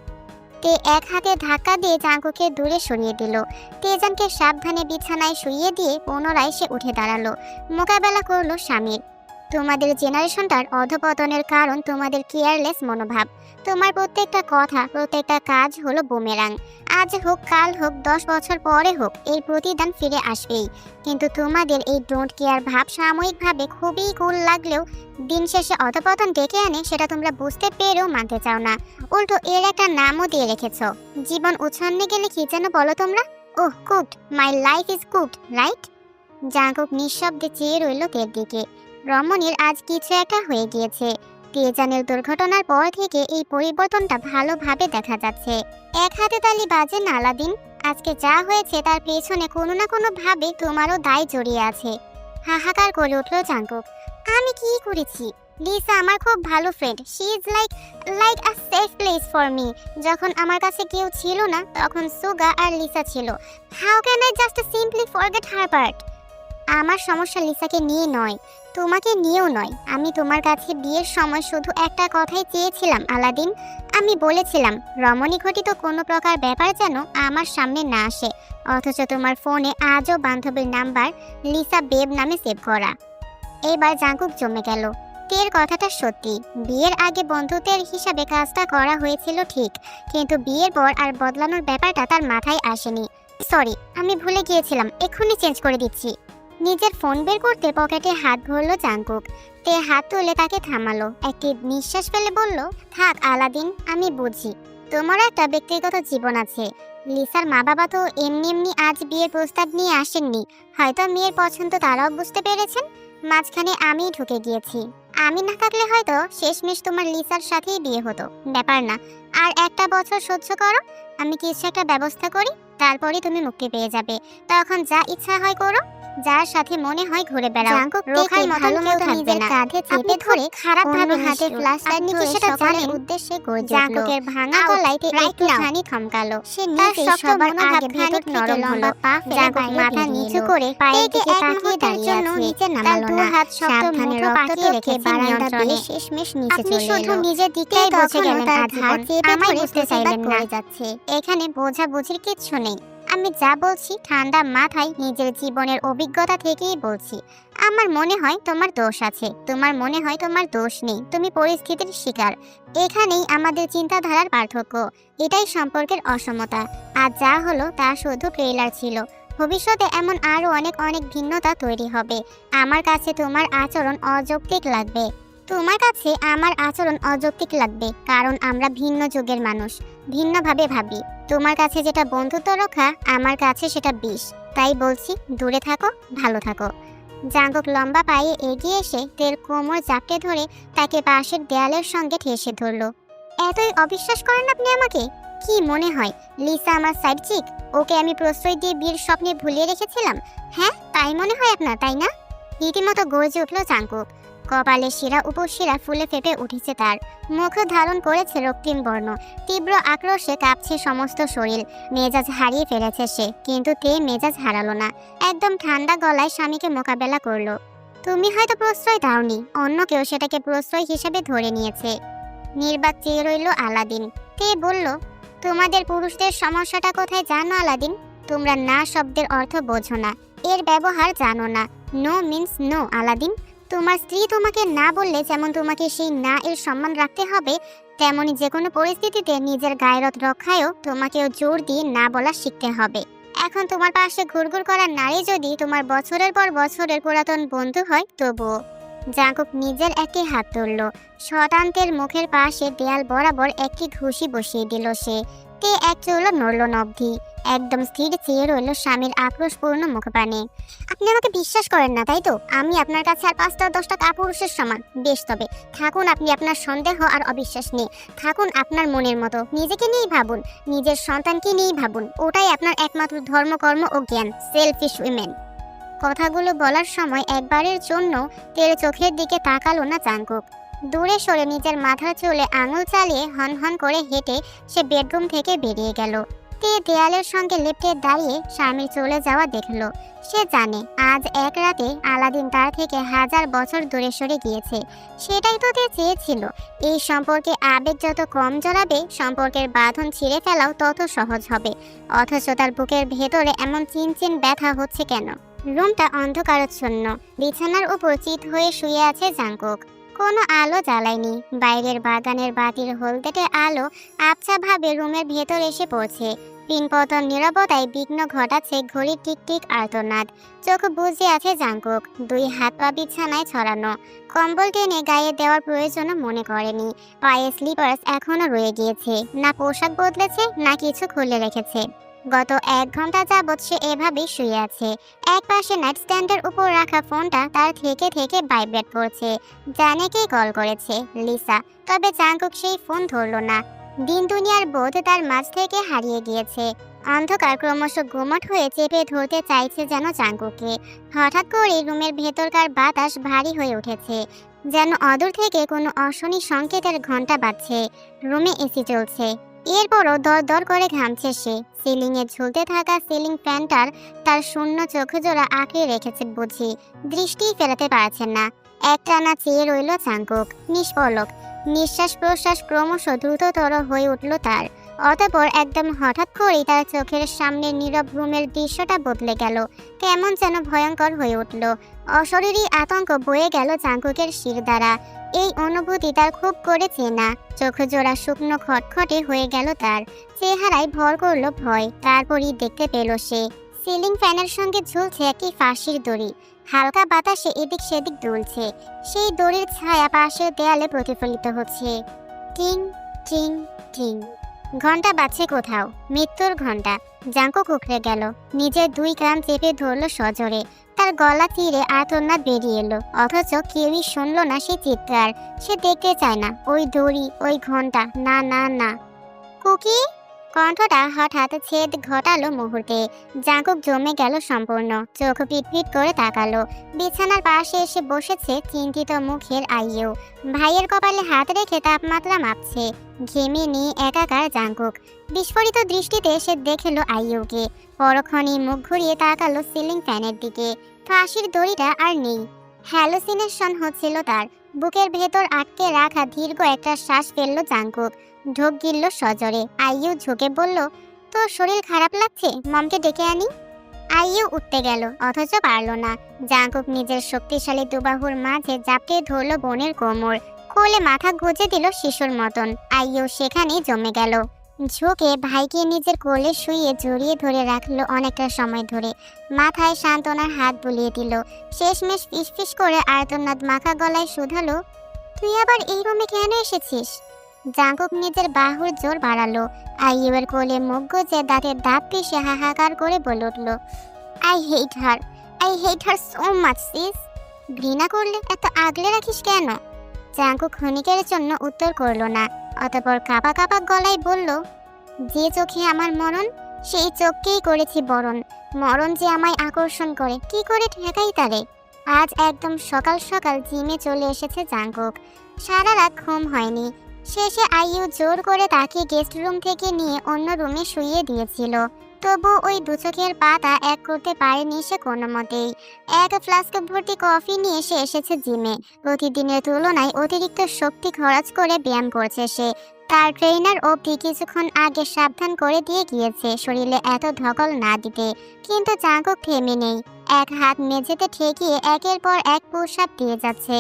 তে এক হাতে ধাক্কা দিয়ে জাঙ্কুকে দূরে সরিয়ে দিল। তেজানকে সাবধানে বিছানায় শুইয়ে দিয়ে পুনরায় সে উঠে দাঁড়ালো। মোকাবেলা করলো স্বামীর। তোমাদের জেনারেশনটার অধপতনের কারণ তোমাদের কেয়ারলেস মনোভাব। তোমার প্রত্যেকটা কথা, প্রত্যেকটা কাজ হলো বুমেরাং। আজ হোক, কাল হোক, 10 বছর পরে হোক, এই প্রতিদান ফিরে আসবেই। কিন্তু তোমাদের এই ডোন্ট কেয়ার ভাব সাময়িকভাবে খুবই কুল লাগলেও দিন শেষে অধপতন ডেকে আনে, সেটা তোমরা বুঝতে পেরেও মানতে চাও না। উল্টো এর একটা নামও দিয়ে রেখেছ। জীবন উচ্ছন্নে গেলে কি যেন বলো তোমরা? Oh, cooked, my life is cooked, right? Jungkook নিঃশব্দে চেয়ে রইল তের দিকে। রমণীর আজ কিছু একটা হয়ে গিয়েছে। তেজানের দুর্ঘটনার পর থেকে এই পরিবর্তনটা ভালোভাবে দেখা যাচ্ছে। এক হাতে তালি বাজে না আলাদিন। আজকে যা হয়েছে তার পেছনে কোনো না কোনো ভাবে তোমারও দায় জড়িয়ে আছে। হাহাকার করে উঠল জাঙ্কুক। আমি কি করেছি? লিসা আমার খুব ভালো friend. She is like a safe place for me. যখন আমার কাছে কেউ ছিল না তখন সুগা আর লিসা ছিল। How can I just simply forget her part? আমার সমস্যা লিসাকে নিয়ে নয়, তোমাকে নিয়েও নয়। আমি তোমার কাছে বিয়ের সময় শুধু একটা কথাই চেয়েছিলাম আলাদিন। আমি বলেছিলাম রমণী ঘটিত কোনো প্রকার ব্যাপার যেন আমার সামনে না আসে। অথচ তোমার ফোনে আজও বান্ধবীর নাম্বার লিসা বেব নামে সেভ করা। এবার জাঙ্কুক জমে গেল। তের কথাটা সত্যি। বিয়ের আগে বন্ধুত্বের হিসাবে কাজটা করা হয়েছিল ঠিক, কিন্তু বিয়ের পর আর বদলানোর ব্যাপারটা তার মাথায় আসেনি। সরি, আমি ভুলে গিয়েছিলাম, এক্ষুনি চেঞ্জ করে দিচ্ছি। নিজের ফোন বের করতে পকেটে হাত ভরলো জাঙ্কুক। তে হাত তুলে তাকে থামালো, একটি নিঃশ্বাস ফেলে বলল, থাক আলাদিন, আমি বুঝি তোমারও একটা ব্যক্তিগত জীবন আছে। লিসার মা বাবা তো এমনি এমনি আজ বিয়ের প্রস্তাব নিয়ে আসেননি, হয়তো মেয়ের পছন্দ তারাও বুঝতে পেরেছেন। মাঝখানে আমি ঢুকে গিয়েছি। আমি না থাকলে হয়তো শেষমেশ তোমার লিসার সাথেই বিয়ে হতো। ব্যাপার না, আর একটা বছর সহ্য করো, আমি কিছু একটা ব্যবস্থা করি, তারপরে তুমি মুক্তি পেয়ে যাবে। তখন যা ইচ্ছা হয় করো, যার সাথে মনে হয় ঘুরে বেড়াও। রোখার ভালো মতো নিজের কাঁধে চেপে ধরে খারাপ ভাবে হাতে ফ্ল্যাশলাইট নিয়ে সেটা জানেন উদ্দেশ্যে গর্জে উঠল। জাঙ্কুকের ভাঙা গলাইতে একটুখানি থমকালো। সে নিজে সবার আগে ভেতর নরম হলো। জাঙ্কুক মাথা নিচু করে পায়ের দিকে তাকিয়ে দাঁড়িয়ে আছে। তার দু হাত শক্ত মুঠো পাকিয়ে রেখে বারান্দা দিয়ে শেষমেশ নিচে চলে এলো। শুধু নিজের দিকেই বসে গেলেন আজীবন। আমায় বুঝতে চাইলেন না। এখানে বোঝাবুঝির কিচ্ছু নেই। আমি যা বলছি ঠান্ডা মাথায় নিজের জীবনের অভিজ্ঞতা থেকেই বলছি। আমার মনে হয় তোমার দোষ আছে, তোমার মনে হয় তোমার দোষ নেই, তুমি পরিস্থিতির শিকার। এখানেই আমাদের চিন্তাধারার পার্থক্য, এটাই সম্পর্কের অসমতা। আর যা হলো তা শুধু ট্রেলার ছিল। ভবিষ্যতে এমন আরো অনেক অনেক ভিন্নতা তৈরি হবে। আমার কাছে তোমার আচরণ অযৌক্তিক লাগবে, তোমার কাছে আমার আচরণ অযৌক্তিক লাগবে, কারণ আমরা ভিন্ন যুগের মানুষ, ভিন্নভাবে ভাবি। তোমার কাছে যেটা বন্ধুত্ব রক্ষা, আমার কাছে সেটা বিষ। তাই বলছি, দূরে থাকো, ভালো থাকো। জাঙ্কুক লম্বা পায়ে এগিয়ে এসে তের কোমর জাপটে ধরে তাকে পাশের দেয়ালের সঙ্গে ঠেসে ধরলো। এতই অবিশ্বাস করেন আপনি আমাকে? কি মনে হয় লিসা আমার সাইড চিক? ওকে আমি প্রশ্রয় দিয়ে বিয়ের স্বপ্নে ভুলিয়ে রেখেছিলাম? হ্যাঁ, তাই মনে হয় আপনার, তাই না? রীতিমতো গর্জে উঠল জাঙ্কুক। কপালে শিরা উপশিরা ফুলে ফেপে উঠেছে তার, মুখ ধারণ করেছে রক্তিম বর্ণ। তীব্র আক্রোশে কাঁপছে সমস্ত শরীর। মেজাজ হারিয়ে ফেলেছে সে, কিন্তু তে মেজাজ হারালো না। একদম ঠান্ডা গলায় স্বামীকে মোকাবেলা করলো। তুমি হয়তো প্রশ্রয় দাওনি, অন্য কেউ সেটাকে প্রশ্রয় হিসেবে ধরে নিয়েছে। নির্বাক চেয়ে রইল আলাদিন। তে বলল, তোমাদের পুরুষদের সমস্যাটা কোথায় জানো আলাদিন? তোমরা না শব্দের অর্থ বোঝো না, এর ব্যবহার জানো না। No means no Aladdin. তোমার স্ত্রী তোমাকে না বললে যেমন তোমাকে সেই না এর সম্মান রাখতে হবে, তেমনি যে কোনো পরিস্থিতিতে নিজের গায়রত রক্ষায়ও তোমাকেও জোর দিয়ে না বলা শিখতে হবে। এখন তোমার পাশে ঘুরঘুর করা নারী যদি তোমার বছরের পর বছরের পুরাতন বন্ধু হয় তবুও। জাঙ্কুক নিজের একটি হাত তুলল, শতান্তের মুখের পাশে দেয়াল বরাবর একটি ঘুষি বসিয়ে দিল সে। তে এক চুলও নড়ল নবধি, একদম স্থির চেয়ে রইল স্বামীর আক্রোশপূর্ণ মুখপানে। আপনি আমাকে বিশ্বাস করেন না, তাই তো? আমি আপনার কাছে আর ৫-১০টা কাপুরুষের সমান। বেশ, তবে থাকুন আপনি আপনার সন্দেহ আর অবিশ্বাস নিয়ে, থাকুন আপনার মনের মতো। নিজেকে নিয়েই ভাবুন, নিজের সন্তানকে নিয়েই ভাবুন, ওটাই আপনার একমাত্র ধর্মকর্ম ও জ্ঞান। Selfish women. কথাগুলো বলার সময় একবারের জন্য তের চোখের দিকে তাকালো না জাঙ্কুক। দূরে সরে নিজের মাথার চুলে আঙুল চালিয়ে হন হন করে হেঁটে সে বেডরুম থেকে বেরিয়ে গেল। তে দেয়ালের সঙ্গে লেপ্টে দাঁড়িয়ে স্বামীর চলে যাওয়া দেখলো। সে জানে আজ এক রাতে আলাদিন তার থেকে 1000 বছর দূরে সরে গিয়েছে। সেটাই তো তে চেয়েছিল। এই সম্পর্কে আবেগ যত কম জড়াবে, সম্পর্কের বাঁধন ছিঁড়ে ফেলাও তত সহজ হবে। অথচ তার বুকের ভেতরে এমন চিনচিন ব্যথা হচ্ছে কেন? রুমটা অন্ধকারাচ্ছন্ন। বিছানার উপর চিত হয়ে শুয়ে আছে জাঙ্কুক। কোনো আলো জ্বালায়নি। বাইরের বাগানের বাতির হলদেটে আলো আবছাভাবে রুমের ভেতর এসে পড়ছে। পিনপতন নীরবতায় বিঘ্ন ঘটাচ্ছে ঘড়ির টিকটিক আর্তনাদ। চোখ বুজে আছে জাঙ্কুক, 2 হাত পা বিছানায় ছড়ানো। কম্বল টেনে গায়ে দেওয়ার প্রয়োজনও মনে করেনি। পায়ে স্লিপার্স এখনো রয়ে গিয়েছে, না পোশাক বদলেছে না কিছু খুলে রেখেছে। গত 1 ঘন্টা যাবৎ সে এভাবেই শুয়ে আছে। এক পাশে নাইট স্ট্যান্ডের উপর রাখা ফোনটা তার থেকে থেকে ভাইব্রেট করছে। জানে কে কল করেছে, লিসা। তবে জাঙ্কুক সেই ফোন ধরলো না। দিন দুনিয়ার বোধ তার মাঝ থেকে হারিয়ে গিয়েছে। অন্ধকার ক্রমশ গুমট হয়ে চেপে ধরতে চাইছে যেন জাঙ্কুককে। হঠাৎ করে রুমের ভেতরকার বাতাস ভারী হয়ে উঠেছে, যেন অদূর থেকে কোনো অশনি সংকেতের ঘন্টা বাজছে। রুমে এসি চলছে, এরপরও দর দর করে ঘামছে সে। সিলিংয়ে ঝুলতে থাকা সিলিং ফ্যানটার তার শূন্য চোখ জোড়া আঁকড়ে রেখেছে বুঝি, দৃষ্টিই ফেরাতে পারছেন না। একটানা চেয়ে রইল জাঙ্কুক, নিষ্পলক। নিঃশ্বাস প্রশ্বাস ক্রমশ দ্রুততর হয়ে উঠল তার। অতঃপর একদম হঠাৎ করেই তার চোখের সামনে নীরব রুমের দৃশ্যটা বদলে গেল। কেমন যেন ভয়ঙ্কর হয়ে উঠল। অশরীরী আতঙ্ক বয়ে গেল জাঙ্কুকের শির দ্বারা। এই অনুভূতি তার খুব করে চেনা। চোখ জোড়া শুকনো খটখটে হয়ে গেল তার। চেহারায় ভর করলো ভয়। তারপরই দেখতে পেল সে সিলিং ফ্যানের সঙ্গে ঝুলছে একটি ফাঁসির দড়ি। হালকা বাতাসে এদিক সেদিক দুলছে। সেই দড়ির ছায়া পাশের দেয়ালে প্রতিফলিত হচ্ছে। টিং টিং টিং। ঘন্টা বাজছে কোথাও, মৃত্যুর ঘন্টা। জাঙ্কুক উখড়ে গেল, নিজের দুই কান চেপে ধরল সজোরে। তার গলা তীরে আর্তনাদ বেরিয়ে এলো, অথচ কেউই শুনল না সে চিৎকার। সে দেখতে চায় না ওই দড়ি, ওই ঘন্টা, না না না। কুকি! কণ্ঠটা হঠাৎ ছেদ ঘটালো মুহূর্তে। জাঙ্কুক জমে গেল সম্পূর্ণ, চোখ পিটপিট করে তাকালো। বিছানার পাশে এসে বসেছে চিন্তিত মুখের আইয়ু। ভাইয়ের কপালে হাত রেখে তাপমাত্রা মাপছে। ঘেমে নিয়ে একাকার জাঙ্কুক। বিস্ফোরিত দৃষ্টিতে সে দেখলো আইয়ুকে। পরক্ষণেই মুখ ঘুরিয়ে তাকালো সিলিং ফ্যানের দিকে। ফাঁসির দড়িটা আর নেই। হ্যালুসিনেশন হচ্ছিল তার। বুকের ভেতর আটকে রাখা দীর্ঘ একটা শ্বাস ফেললো জাঙ্কুক। ঢোক গিলল সজোরে। আইয়ু ঝুঁকে বলল, তোর শরীর খারাপ লাগছে, মমকে ডেকে আনি? আইয়ু উঠতে গেল, অথচ পারল না। জাঙ্কুক নিজের শক্তিশালী দুবাহুর মাঝে জাপটে ধরল বোনের কোমর। কোলে মাথা গুজে দিল শিশুর মতন। আইয়ু সেখানেই জমে গেল। ঝুঁকে ভাইকে নিজের কোলে শুইয়ে জড়িয়ে ধরে রাখলো অনেকটা সময় ধরে। মাথায় সান্ত্বনার হাত বুলিয়ে দিল। শেষমেশ ফিসফিস করে আর্তনাদ মাখা গলায় শুধালো, তুই আবার এই রুমে কেন এসেছিস? জাঙ্কুক নিজের বাহুর জোর বাড়ালো। আইয়ুর কোলে মুখ গুজে দাঁতের দাঁত পিষে হাহাকার করে বলে উঠল, I hate her so much sis. ঘৃণা করলে এত আগলে রাখিস কেন? জাঙ্কুক ক্ষণিকের জন্য উত্তর করল না। অতঃপর কাঁপা কাঁপা গলায় বলল, যে চোখে আমার মরণ, সেই চোখকেই করেছি বরণ। মরণ যে আমায় আকর্ষণ করে, কি করে ঠেকাই তারে? আজ একদম সকাল সকাল জিমে চলে এসেছে জাঙ্কুক। সারা রাত ঘুম হয়নি। শেষে আইয়ু জোর করে তাকে গেস্ট রুম থেকে নিয়ে অন্য রুমে শুইয়ে দিয়েছিল। তবু ওই দুচোখের পাতা এক করতে পারেনি সে কোনো মতেই। এক ফ্লাস্ক ভর্তি কফি নিয়ে সে এসেছে জিমে। প্রতিদিনের তুলনায় অতিরিক্ত শক্তি খরচ করে ব্যায়াম করছে সে। তার ট্রেনার অবধি কিছুক্ষণ আগে সাবধান করে দিয়ে গিয়েছে শরীরে এত ধকল না দিতে। কিন্তু জাঙ্কুক থেমে নেই। এক হাত মেঝেতে ঠেকিয়ে একের পর এক পুশ আপ দিয়ে যাচ্ছে।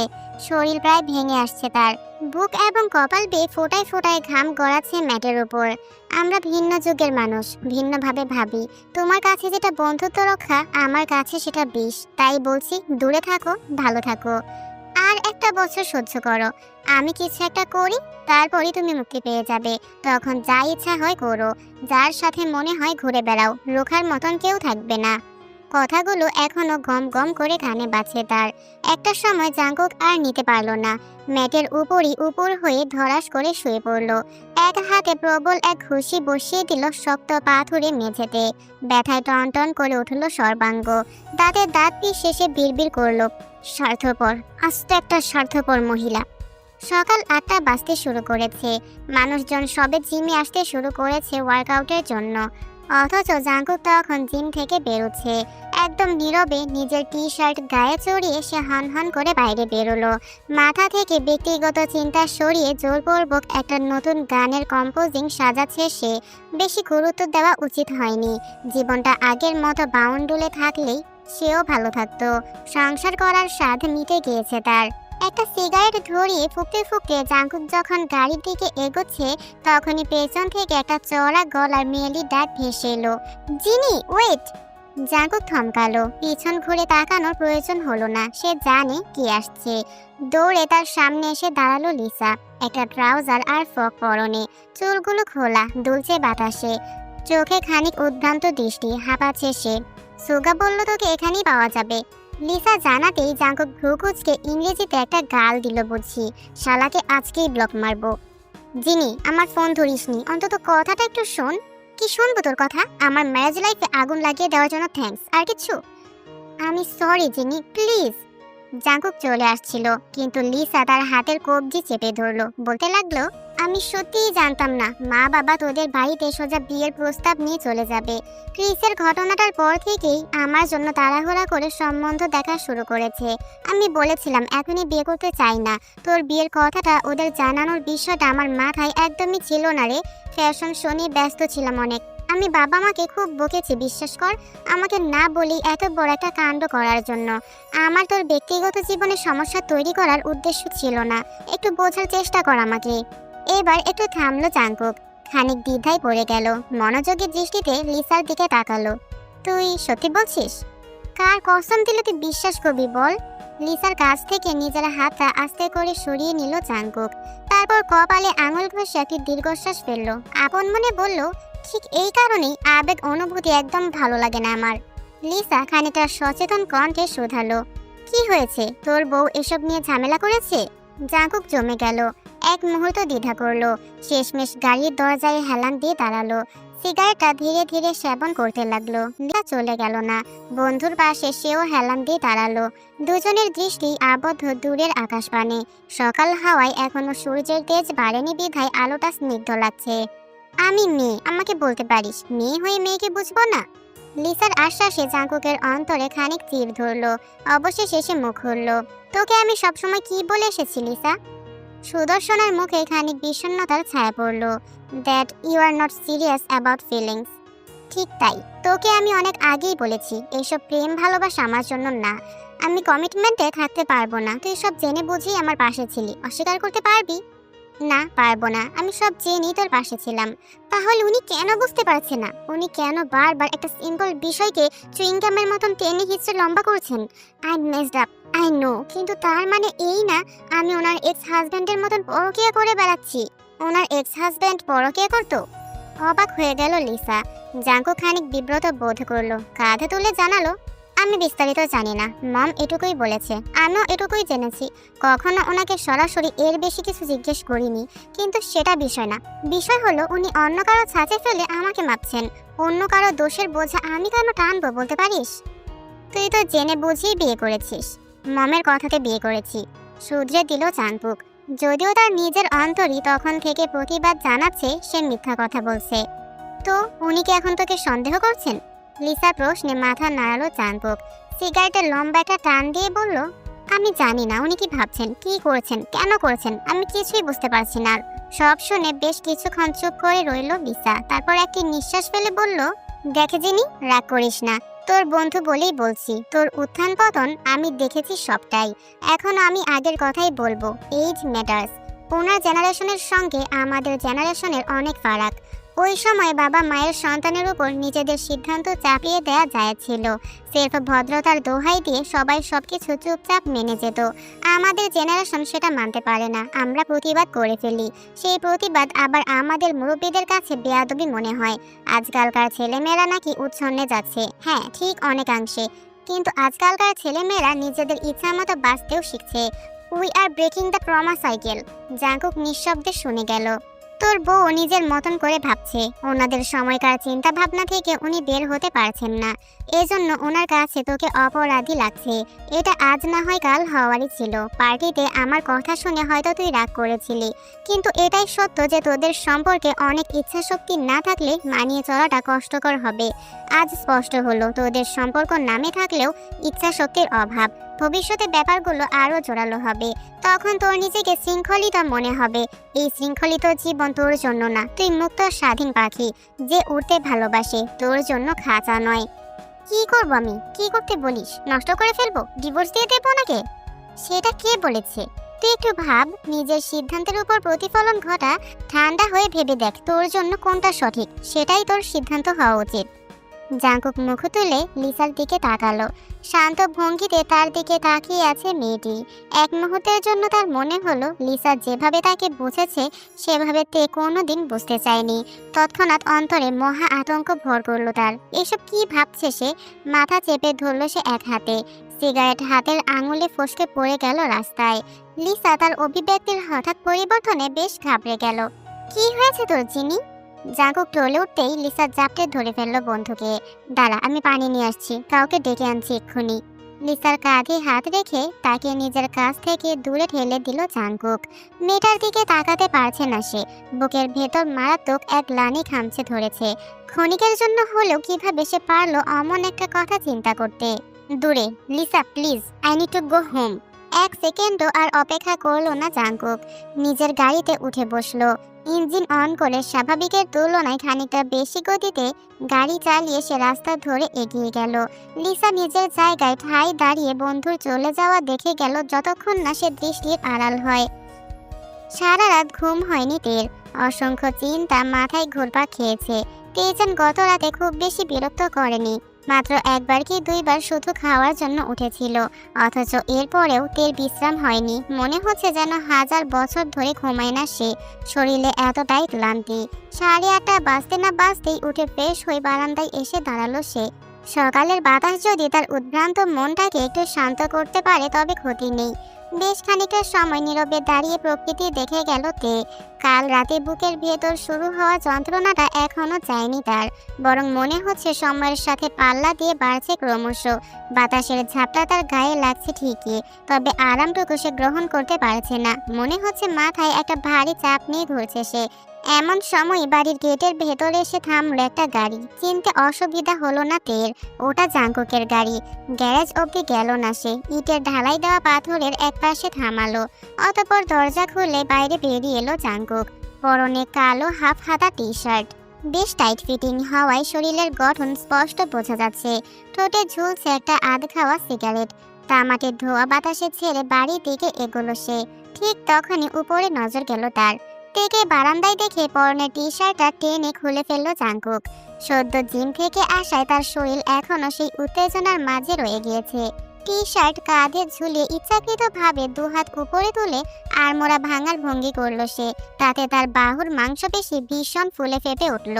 শরীর প্রায় ভেঙে আসছে তার। বুক এবং কপাল বেয়ে ফোটায় ফোটায় ঘাম গড়াচ্ছে ম্যাটের উপর। আমরা ভিন্ন যুগের মানুষ, ভিন্নভাবে ভাবি। তোমার কাছে যেটা বন্ধুত্ব রক্ষা, আমার কাছে সেটা বিষ। তাই বলছি, দূরে থাকো, ভালো থাকো। আর একটা বছর সহ্য করো। আমি কিছু একটা করি, তারপরই তুমি মুক্তি পেয়ে যাবে। তখন যা ইচ্ছা হয় করো, যার সাথে মনে হয় ঘুরে বেড়াও। রোখার মতন কেউ থাকবে না। কথাগুলো এখনো গম গম করে কানে বাজছে তার। একটা সময় জাঙ্কুক আর নিতে পারল না। ম্যাটের উপরই উপর হয়ে ধরাস করে শুয়ে পড়ল। এক হাতে প্রবল এক ঘুষি বসিয়ে দিল শক্ত পাথুরে মেঝেতে। ব্যথায় টন টন করে উঠল সর্বাঙ্গ। দাঁতে দাঁত পিষে সে বিড়বিড় করল, স্বার্থপর, আস্ত একটা স্বার্থপর মহিলা। সকাল 8টা বাজতে শুরু করেছে। মানুষজন সবে জিমে আসতে শুরু করেছে ওয়ার্কআউটের জন্য। অথচ জাঙ্কুক তখন জিম থেকে বেরোচ্ছে। একদম নীরবে নিজের টি শার্ট গায়ে চড়িয়ে সে হন হন করে বাইরে বেরোলো। মাথা থেকে ব্যক্তিগত চিন্তা সরিয়ে জোরপূর্বক একটা নতুন গানের কম্পোজিং সাজাচ্ছে সে। বেশি গুরুত্ব দেওয়া উচিত হয়নি। জীবনটা আগের মতো বাউন্ডুলে থাকলেই সেও ভালো থাকতো। সংসার করার স্বাদ মিটে গিয়েছে তার। একটা সিগারেট ধরিয়ে ফুঁকতে ফুঁকতে জাঙ্কুক যখন গাড়ির দিকে এগোচ্ছে, তখনই পেছন থেকে একটা চওড়া গলার মেয়েলি ডাক ভেসে এলো, জিনি ওয়েট। জাঙ্কুক থমকালো। পিছন ঘুরে তাকানোর প্রয়োজন হলো না। সে জানে কি আসছে। দৌড়ে তার সামনে এসে দাঁড়ালো লিসা। একটা ট্রাউজার আর ফ্রক পরনে, চুলগুলো খোলা, দুলছে বাতাসে। চোখে খানিক উদ্ভ্রান্ত দৃষ্টি, হাঁপাচ্ছে সে। সুগা বলল তোকে এখানেই পাওয়া যাবে। লিসা জানাতেই জাঙ্কুক ভ্রু কুঁচকে ইংরেজিতে একটা গাল দিল বুঝি। শালাকে আজকেই ব্লক মারবো। জিনি, আমার ফোন ধরিসনি, অন্তত কথাটা একটু শোন। কি শুনবো তোর কথা? আমার ম্যারেজ লাইফে আগুন লাগিয়ে দেওয়ার জন্য থ্যাঙ্কস, আর কিছু? আমি সরি জিনি, প্লিজ। জাঙ্কুক চলে আসছিল, কিন্তু লিসা তার হাতের কবজি চেপে ধরলো। বলতে লাগলো, আমি সত্যিই জানতাম না মা বাবা তোদের বাড়িতে সোজা বিয়ের প্রস্তাব নিয়ে চলে যাবে। ক্রিসের ঘটনাটার পর থেকেই আমার জন্য তাড়াহুড়া করে সম্বন্ধ দেখা শুরু করেছে। আমি বলেছিলাম এখনই বিয়ে করতে চাই না। তোর বিয়ের কথাটা ওদের জানানোর বিষয়টা আমার মাথায় একদমই ছিল না রে। ফ্যাশন শো নিয়ে ব্যস্ত ছিলাম অনেক। আমি বাবা মাকে খুব বকেছি, বিশ্বাস কর। আমাকে না বলি এত বড় একটা কাণ্ড করার জন্য। আমার তোর ব্যক্তিগত জীবনে সমস্যা তৈরি করার উদ্দেশ্য ছিল না। একটু বোঝার চেষ্টা কর আমাকে। এবার একটু থামলো জাঙ্কুক। খানিক দ্বিধায় পড়ে গেল। মনোযোগী দৃষ্টিতে লিসার দিকে তাকালো। তুই সত্যি বলছিস? কার কসম দিলে তুই বিশ্বাস করবি বল? লিসার কাছ থেকে নিজের হাতটা আস্তে করে সরিয়ে নিল জাঙ্কুক। তারপর কপালে আঙুল ঘষে একটি দীর্ঘশ্বাস ফেলল। আপন মনে বলল, ঠিক এই কারণেই আবেগ অনুভূতি একদম ভালো লাগে না আমার। লিসা খানিকটা সচেতন কণ্ঠে শোধালো, কি হয়েছে? তোর বউ এসব নিয়ে ঝামেলা করেছে? জাঙ্কুক জমে গেল। এক মুহূর্ত দ্বিধা করলো, শেষমেশ গাড়ির দরজায় হেলান দিয়ে দাঁড়ালো। সিগারেটটা ধীরে ধীরে সেবন করতে লাগলো। লিসা চলে গেল না, বন্ধুর পাশে সেও হেলান দিয়ে দাঁড়ালো। দুজনের দৃষ্টি আবদ্ধ দূরের আকাশপানে। সকাল হাওয়ায় এখনো সূর্যের তেজ বাড়েনি বিধায় আলোটা স্নিগ্ধ লাগছে। আমি মেয়ে, আমাকে বলতে পারিস, মেয়ে হয়ে মেয়েকে বুঝবো না? লিসার আশ্বাসে জাঙ্কুকের অন্তরে খানিক তীর ধরলো। অবশেষে সে মুখ খুলল, তোকে আমি সবসময় কি বলে এসেছি লিসা? সুদর্শনের মুখে খানিক বিষণ্ণতার ছায়া পড়ল। That you are not serious about feelings. ঠিক তাই, তোকে আমি অনেক আগেই বলেছি এইসব প্রেম ভালোবাসা আমার জন্য না। আমি কমিটমেন্টে থাকতে পারবো না। তুই সব জেনে বুঝেই আমার পাশে ছিলি, অস্বীকার করতে পারবি? না, পারবো না। আমি সব জেনেই তোর পাশে ছিলাম। তাহলে উনি কেন বুঝতে পারছে না? উনি কেন বারবার একটা সিম্পল বিষয়কে চুইংগামের মতন টেনে হিচড়ে লম্বা করছেন? I messed up, I know, কিন্তু তার মানে এই না আমি ওনার এক্স হাজব্যান্ডের মতন পরকীয়া করে বেড়াচ্ছি। ওনার এক্স হাজব্যান্ড পরকীয়া করতো? অবাক হয়ে গেল লিসা। জাঙ্কুক খানিক বিব্রত বোধ করলো। কাঁধে তুলে জানালো, আমি বিস্তারিত জানি না, মম এটুকুই বলেছে। আমিও এটুকুই জেনেছি। কখনো ওনাকে সরাসরি এর বেশি কিছু জিজ্ঞেস করিনি। কিন্তু সেটা বিষয় না। বিষয় হলো উনি অন্য কারো ছাঁচে ফেলে আমাকে মাপছেন। অন্য কারো দোষের বোঝা আমি কেন টানবো বলতে পারিস? তুই তো জেনে বুঝেই বিয়ে করেছিস। মমের কথাতে বিয়ে করেছি, শুধরে দিল জাঙ্কুক। যদিও তার নিজের অন্তরই তখন থেকে প্রতিবাদ জানাচ্ছে সে মিথ্যা কথা বলছে। তো উনি কি এখন তোকে সন্দেহ করছেন? লিসা প্রশ্নে মাথা নাড়ালো জাঙ্কুক। সিগারেটের লম্বা একটা টান দিয়ে বলল, আমি জানি না উনি কি ভাবছেন, কি করছেন, কেন করছেন, আমি কিছুই বুঝতে পারছি না। সব শুনে বেশ কিছুক্ষণ চুপ করে রইল লিসা। তারপর একটি নিঃশ্বাস ফেলে বলল, দেখে জিনি, রাগ করিস না। তোর বন্ধু বলেই বলছি, তোর উত্থান পতন আমি দেখেছি সবটাই। এখন আমি আগের কথাই বলবো, এজ ম্যাটার্স। ওনার জেনারেশনের সঙ্গে আমাদের জেনারেশনের অনেক ফারাক। ওই সময় বাবা মায়ের সন্তানের উপর নিজেদের সিদ্ধান্ত চাপিয়ে দেয়া যাচ্ছিল। সির্ফ ভদ্রতার দোহাই দিয়ে সবাই সবকিছু চুপচাপ মেনে যেত। আমাদের জেনারেশন সেটা মানতে পারে না, আমরা প্রতিবাদ করে ফেলি। সেই প্রতিবাদ আবার আমাদের মুরব্বীদের কাছে বেয়াদবি মনে হয়। আজকালকার ছেলেমেয়েরা নাকি উচ্ছন্নে যাচ্ছে, হ্যাঁ ঠিক অনেকাংশে, কিন্তু আজকালকার ছেলেমেয়েরা নিজেদের ইচ্ছা মতো বাঁচতেও শিখছে। We are breaking the trauma cycle. Jungkook নিঃশব্দে শুনে গেল। তোর বউ নিজের মতন করে ভাবছে। ওনাদের সময়কার চিন্তা ভাবনা থেকে উনি বের হতে পারছেন না। এজন্য ওনার কাছে তোকে অপরাধী লাগছে। এটা আজ না হয় কাল হওয়ারই ছিল। পার্টিতে আমার কথা শুনে হয়তো তুই রাগ করেছিলি, কিন্তু এটাই সত্য যে তোদের সম্পর্কে অনেক ইচ্ছা শক্তি না থাকলে মানিয়ে চলাটা কষ্টকর হবে। আজ স্পষ্ট হলো তোদের সম্পর্ক নামে থাকলেও ইচ্ছা শক্তির অভাব। ভবিষ্যতে ব্যাপারগুলো আরো জোরালো হবে। তখন তোর নিজেকে শৃঙ্খলিত মনে হবে। এই শৃঙ্খলিত জীবন তোর জন্য না। তুই মুক্ত স্বাধীন পাখি যে উড়তে ভালোবাসে, তোর জন্য খাঁচা নয়। কি করব আমি? কি করতে বলিস? নষ্ট করে ফেলবো? ডিভোর্স দিয়ে দেবো নাকি? সেটা কে বলেছে? তুই একটু ভাব, নিজের সিদ্ধান্তের উপর প্রতিফলন ঘটা। ঠান্ডা হয়ে ভেবে দেখ তোর জন্য কোনটা সঠিক, সেটাই তোর সিদ্ধান্ত হওয়া উচিত। জাঙ্কুক মুখ তুলে লিসার দিকে তাকালো। শান্ত ভঙ্গিতে তার দিকে তাকিয়ে আছে মেয়েটি। এক মুহূর্তের জন্য তার মনে হলো লিসা যেভাবে তাকে বুঝেছে সেভাবে তে কোনোদিন বুঝতে চায়নি। তৎক্ষণাৎ অন্তরে মহা আতঙ্ক ভর করলো তার। এসব কি ভাবছে সে? মাথা চেপে ধরল সে এক হাতে। সিগারেট হাতের আঙুলে ফসকে পড়ে গেল রাস্তায়। লিসা তার অভিব্যক্তির হঠাৎ পরিবর্তনে বেশ ঘাবড়ে গেল। কি হয়েছে তোর জিনি? জাঙ্কুক টলে উঠতেই লিসা জাপটে ধরে ফেললো বন্ধুকে। দাঁড়া, আমি পানি নিয়ে আসছি, কাউকে ডেকে আনছি এক্ষুনি। লিসার কাঁধে হাত রেখে তাকে নিজের কাছ থেকে দূরে ঠেলে দিল জাঙ্কুক। মেয়েটার দিকে তাকাতে পারছে না সে। বুকের ভেতর মারাত্মক এক গ্লানি খামচে ধরেছে। ক্ষণিকের জন্য হলেও কিভাবে সে পারলো অমন একটা কথা চিন্তা করতে। দূরে, Lisa please, I need to go home. এক সেকেন্ডও আর অপেক্ষা করলো না জাঙ্কুক। নিজের গাড়িতে উঠে বসলো। ইঞ্জিন অন করে স্বাভাবিকের তুলনায় খানিকটা বেশি গতিতে গাড়ি চালিয়ে সে রাস্তা ধরে এগিয়ে গেল। লিসা নিজের জায়গায় ঠায় দাঁড়িয়ে বন্ধুর চলে যাওয়া দেখে গেল যতক্ষণ না সে দৃষ্টির আড়াল হয়। সারা রাত ঘুম হয়নি তের। অসংখ্য চিন্তা মাথায় ঘুরপাক খেয়েছে। তেজান গত রাতে খুব বেশি বিরক্ত করেনি। মাত্র একবার কি দুইবার শুধু খাওয়ার জন্য উঠেছিল, অথচ এরপরেও তের বিশ্রাম হয়নি। মনে হচ্ছে যেন 1000 বছর ধরে ঘুমায় না সে। শরীরে এতটাই ক্লান্তি। 8:30 বাজতে না বাজতেই উঠে ফ্রেশ হয়ে বারান্দায় এসে দাঁড়ালো সে। সকালের বাতাস যদি তার উদ্ভ্রান্ত মনটাকে একটু শান্ত করতে পারে তবে ক্ষতি নেই। বেশ খানিকটা সময় নীরবে দাঁড়িয়ে প্রকৃতি দেখে গেল তে। কাল রাতে বুকের ভেতর শুরু হওয়া যন্ত্রণাটা এখনো যায়নি তার, বরং মনে হচ্ছে সময়ের সাথে পাল্লা দিয়ে বাড়ছে ক্রমশ। বাতাসের ঝাপটা তার গায়ে লাগছে ঠিকই, তবে আরামটুকু সে গ্রহণ করতে পারছে না। মনে হচ্ছে মাথায় একটা ভারী চাপ নিয়ে ধরছে সে। এমন সময় বাড়ির গেটের ভেতরে এসে থামলো একটা গাড়ি। চিনতে অসুবিধা হলো না তের, ওটা জাঙ্কুকের গাড়ি। গ্যারেজ অবধি গেল না সে, ইটের ঢালাই দেওয়া পাথরের একপাশে থামালো। অতঃপর দরজা খুলে বাইরে বেরিয়ে এলো জাঙ্কুক। পরনে কালো হাফ হাতা টি শার্ট, বেশ টাইট ফিটিং হওয়ায় শরীরের গঠন স্পষ্ট বোঝা যাচ্ছে। ঠোঁটে ঝুলছে একটা আধ খাওয়া সিগারেট। তামাকের ধোয়া বাতাসে ছেড়ে বাড়ির দিকে এগোলো সে। ঠিক তখনই উপরে নজর গেল তার। তেকে বারান্দায় দেখে পরনের টি শার্টটা টেনে খুলে ফেললো জাঙ্কুক। সদ্য জিম থেকে আসায় তার শরীর এখনো সেই উত্তেজনার মাঝে রয়ে গিয়েছে। টি শার্ট কাঁধে ঝুলিয়ে ইচ্ছাকৃতভাবে দুহাত উপরে তুলে আড়মোড়া ভাঙার ভঙ্গি করলো সে। তাতে তার বাহুর মাংসপেশি ভীষণ ফুলে ফেপে উঠল।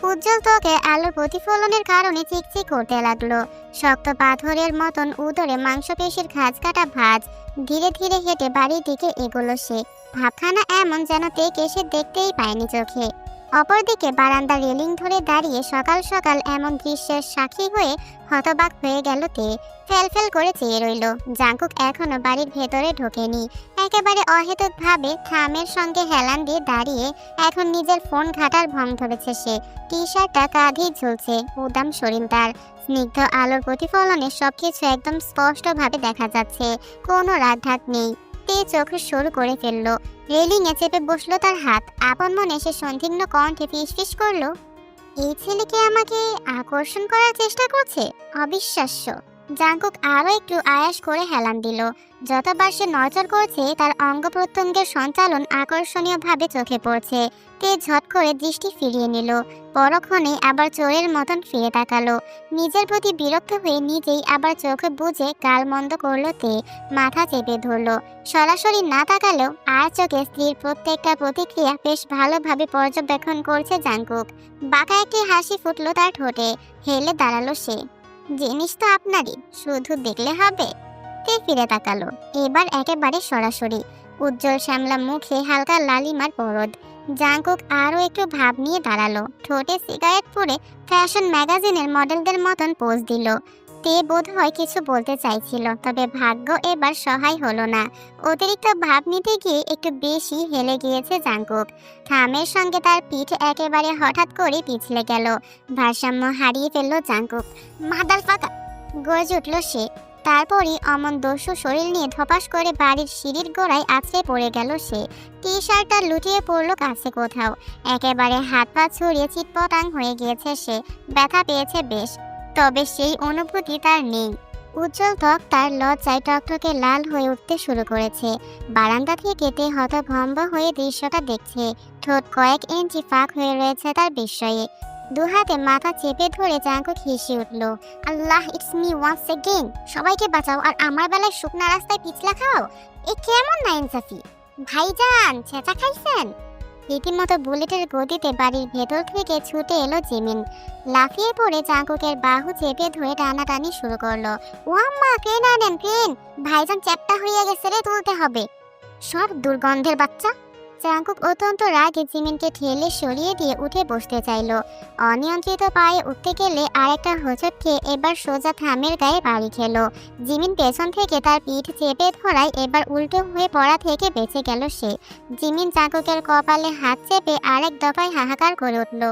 উজ্জ্বল ত্বকে আলোর প্রতিফলনের কারণে চিকচিক করতে লাগলো। শক্ত পাথরের মতন উদরে মাংসপেশির খাঁজ কাটা ভাঁজ। ধীরে ধীরে হেঁটে বাড়ির দিকে এগোলো সে। ভাবখানা এমন যেন তেকে সে দেখতেই পায়নি চোখে। অপরদিকে বারান্দা রেলিং ধরে দাঁড়িয়ে সকাল সকাল এমন দৃশ্যের সাক্ষী হয়ে হতবাক হয়ে গেল তে। ফেল করে চেয়ে রইল। জাঙ্কুক এখনো বাড়ির ভেতরে ঢোকেনি। একেবারে অহেতুক ভাবে থামের সঙ্গে হেলান দিয়ে দাঁড়িয়ে এখন নিজের ফোন ঘাটার ভং ধরেছে সে। টি শার্টটা কাঁধেই ঝুলছে, উদাম শরীর তার। স্নিগ্ধ আলোর প্রতিফলনে সবকিছু একদম স্পষ্টভাবে দেখা যাচ্ছে, কোনো রাগঢাক নেই। তে চোখ সরু করে ফেললো। রেলিংয়ে চেপে বসলো তার হাত। আপন মনে সে সন্দিগ্ধ কণ্ঠে ফিসফিস করলো, এই ছেলেকে আমাকে আকর্ষণ করার চেষ্টা করছে, অবিশ্বাস্য। জাঙ্কুক আরো একটু আয়াস করে হেলান দিল। যতবার সে নজর করছে তার অঙ্গ প্রত্যঙ্গের সঞ্চালন আকর্ষণীয়ভাবে চোখে পড়ছে। তে ঝট করে দৃষ্টি ফিরিয়ে নিল। পরক্ষণে আবার চোরের মতন ফিরে তাকালো। নিজের প্রতি বিরক্ত হয়ে নিজেই আবার চোখে বুঝে গাল মন্দ করলো তে। মাথা চেপে ধরলো। সরাসরি না তাকালেও আর চোখে স্ত্রীর প্রত্যেকটা প্রতিক্রিয়া বেশ ভালোভাবে পর্যবেক্ষণ করছে জাঙ্কুক। বাঁকা একটি হাসি ফুটলো তার ঠোঁটে। হেলে দাঁড়ালো সে। জিনিস তো আপনারই, শুধু দেখলে হবে। তে ফিরে তাকালো, এবার একেবারে সরাসরি। উজ্জ্বল শ্যামলা মুখে হালকা লালিমার পরদ। জাঙ্কুক আরো একটু ভাব নিয়ে দাঁড়ালো। ঠোঁটে সিগারেট পুড়ে ফ্যাশন ম্যাগাজিনের মডেলদের মতন পোজ দিল। তে বোধ হয় কিছু বলতে চাইছিল, তবে ভাগ্য এবার সহায় হলো না। অতিরিক্ত ভাব নিতে গিয়ে একটু বেশি হেলে গিয়েছে জাঙ্কুক। থামের সঙ্গে তার পিঠ একেবারে হঠাৎ করে পিছলে গেল। ভারসাম্য হারিয়ে ফেললো জাঙ্কুক। মাদার ফাঁকা গর্জে উঠল সে। তারপরই অমন দস্যু শরীর নিয়ে ধপাস করে বাড়ির সিঁড়ির গোড়ায় আছড়ে পড়ে গেল সে। টি শার্টটা লুটিয়ে পড়লো কাছে কোথাও। একেবারে হাত পা ছড়িয়ে চিৎপটাং হয়ে গিয়েছে সে। ব্যথা পেয়েছে বেশ, তবে সেই অনুভূতি তার নেই। উজ্জ্বল ত্বক তার লজ্জায় টকটকে লাল হয়ে উঠতে শুরু করেছে। বারান্দা থেকে তে হতভম্ব হয়ে দৃশ্যটা দেখছে। ঠোঁট কয়েক ইঞ্চি ফাঁক হয়ে রয়েছে তার বিস্ময়ে। দুহাতে মাথা চেপে ধরে জাঙ্কুক হেসে উঠল। আল্লাহ, ইটস মি ওয়ান্স এগেইন। সবাইকে বাঁচাও আর আমার বেলায় শুকনা রাস্তায় পিছলা খাও, এ কেমন নাইনসাফি। ভাইজান, ছেঁচা খাইছেন? রীতিমতো বুলেটের গতিতে বাড়ির ভেতর থেকে ছুটে এলো জিমিন। লাফিয়ে পড়ে জাঙ্কুকের বাহু চেপে ধরে টানাটানি শুরু করলো। ওয়াম্মা, ক্রেন আনেন, ক্রেন। ভাইজান চ্যাপ্টা হয়ে গেছে রে, তুলতে হবে। সব দুর্গন্ধের বাচ্চা। জাঙ্কুক অত্যন্ত রাগে জিমিনকে ঠেলে সরিয়ে দিয়ে উঠে বসতে চাইলো। অনিয়ন্ত্রিত পায়ে উঠতে গেলে আরেকটা হোঁচট খেয়ে এবার সোজা থামের গায়ে বাড়ি খেলো। জিমিন পেছন থেকে তার পিঠ চেপে ধরায় এবার উল্টো হয়ে পড়া থেকে বেঁচে গেল সে। জিমিন জাঙ্কুকের কপালে হাত চেপে আরেক দফায় হাহাকার করে উঠল।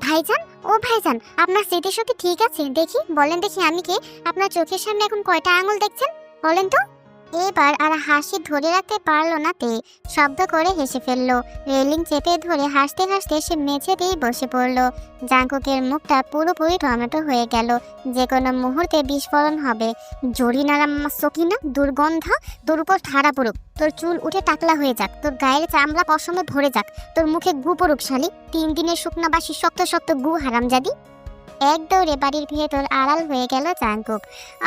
ভাইজান, ও ভাইজান, আপনার স্মৃতিশক্তি ঠিক আছে? দেখি, বলেন দেখি আমি কে? আপনার চোখের সামনে এখন কয়টা আঙুল দেখছেন, বলেন তো? এবার আর হাসি ধরে রাখতে পারলো না তে, শব্দ করে হেসে ফেললো। রেলিং চেপে ধরে হাসতে হাসতে সে মেঝেতেই বসে পড়লো। জাঙ্কুকের মুখটা পুরোপুরি টমেটো হয়ে গেল, যে কোনো মুহূর্তে বিস্ফোরণ হবে। জরিনারাম্মা সকিনা, দুর্গন্ধ, তোর উপর ঠাড়া পড়ুক, তোর চুল উঠে টাকলা হয়ে যাক, তোর গায়ের চামড়া পশমে ভরে যাক, তোর মুখে গু পড়ুক শালি, 3 দিনের শুকনা বাসি শক্ত শক্ত গু, হারামজাদি। এক দৌড়ে বাড়ির ভেতর আড়াল হয়ে গেল জাঙ্কুক।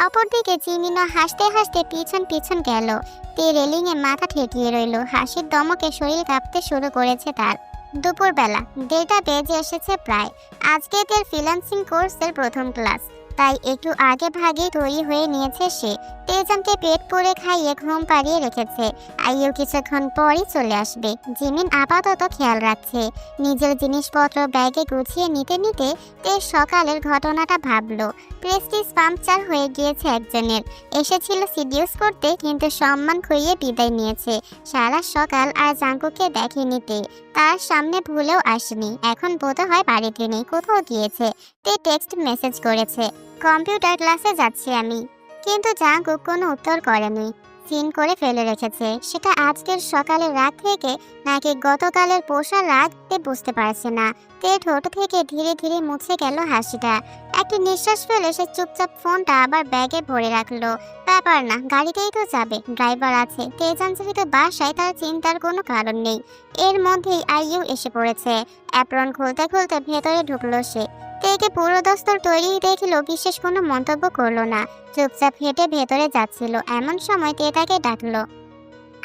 অপরদিকে জিমিনও হাসতে হাসতে পিছন পিছন গেল। তে রেলিংয়ে মাথা ঠেকিয়ে রইল। হাসির দমকে শরীর কাঁপতে শুরু করেছে তার। দুপুরবেলা 1:30 বেজে এসেছে প্রায়। আজকে তের ফ্রিল্যান্সিং কোর্সের প্রথম ক্লাস, তাই একটু আগে ভাগে তৈরি হয়ে নিয়েছে সে। তেজানকে পেট পুড়ে খাইয়ে ঘুম পাড়িয়ে রেখেছে। আইও কিছুক্ষণ পরই চলে আসবে। জিমিন আপাতত খেয়াল রাখছে। নিজের জিনিসপত্র ব্যাগে গুছিয়ে নিতে নিতে তে সকালের ঘটনাটা ভাবলো। প্রেস্টিজ পাংচার হয়ে গিয়েছে একজনের। এসেছিল সিডিউস করতে, কিন্তু সম্মান খুইয়ে বিদায় নিয়েছে। সারা সকাল আর জাঙ্কুকে দেখেনি তে। তার সামনে ভুলেও আসেনি। এখন বোধহয় বাড়িতে নেই, কোথাও গিয়েছে। তে টেক্সট মেসেজ করেছে, কম্পিউটার ক্লাসে যাচ্ছি আমি। কিন্তু জাঙ্কুক কোনো উত্তর করেনি। সিন করে ফেলে রেখেছে। সেটা আজকের সকালের রাগ থেকে নাকি গতকালের পোষা রাগ তে বুঝতে পারছে না। তে ঠোঁট থেকে ধীরে ধীরে মুছে গেল হাসিটা। একটি নিঃশ্বাস ফেলে সে চুপচাপ ফোনটা আবার ব্যাগে ভরে রাখলো। ব্যাপার না, গাড়িতেই তো যাবে, ড্রাইভার আছে। তেজান যেহেতু বাসায়, তার চিন্তার কোনো কারণ নেই। এর মধ্যেই আইইউ এসে পড়েছে। অ্যাপ্রন খুলতে খুলতে ভেতরে ঢুকলো সে। তেকে পুরো দস্তর তৈরি দেখলো, বিশেষ কোনো মন্তব্য করলো না। চুপচাপ হেঁটে ভেতরে যাচ্ছিল। এমন সময় তে তাকে ডাকলো,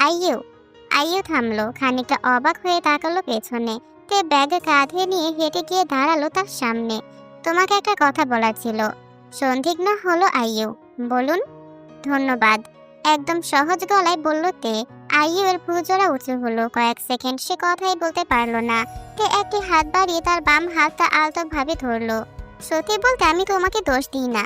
আইইউ। আইইউ থামলো, খানিকটা অবাক হয়ে তাকালো পেছনে। তে ব্যাগ কাঁধে নিয়ে হেঁটে গিয়ে দাঁড়ালো তার সামনে। তোমাকে একটা কথা বলার ছিল। সন্দিগ্ধ হলো আইইউ। বলুন। ধন্যবাদ, একদম সহজ গলায় বলল তে। আইইউ এর ভুজোড়া উঁচু হলো। কয়েক সেকেন্ড সে কথাই বলতে পারলো না। তে একটি হাত বাড়িয়ে তার বাম হাতটা আলতো ভাবে ধরলো। সত্যি বলতে আমি তোমাকে দোষ দিই না।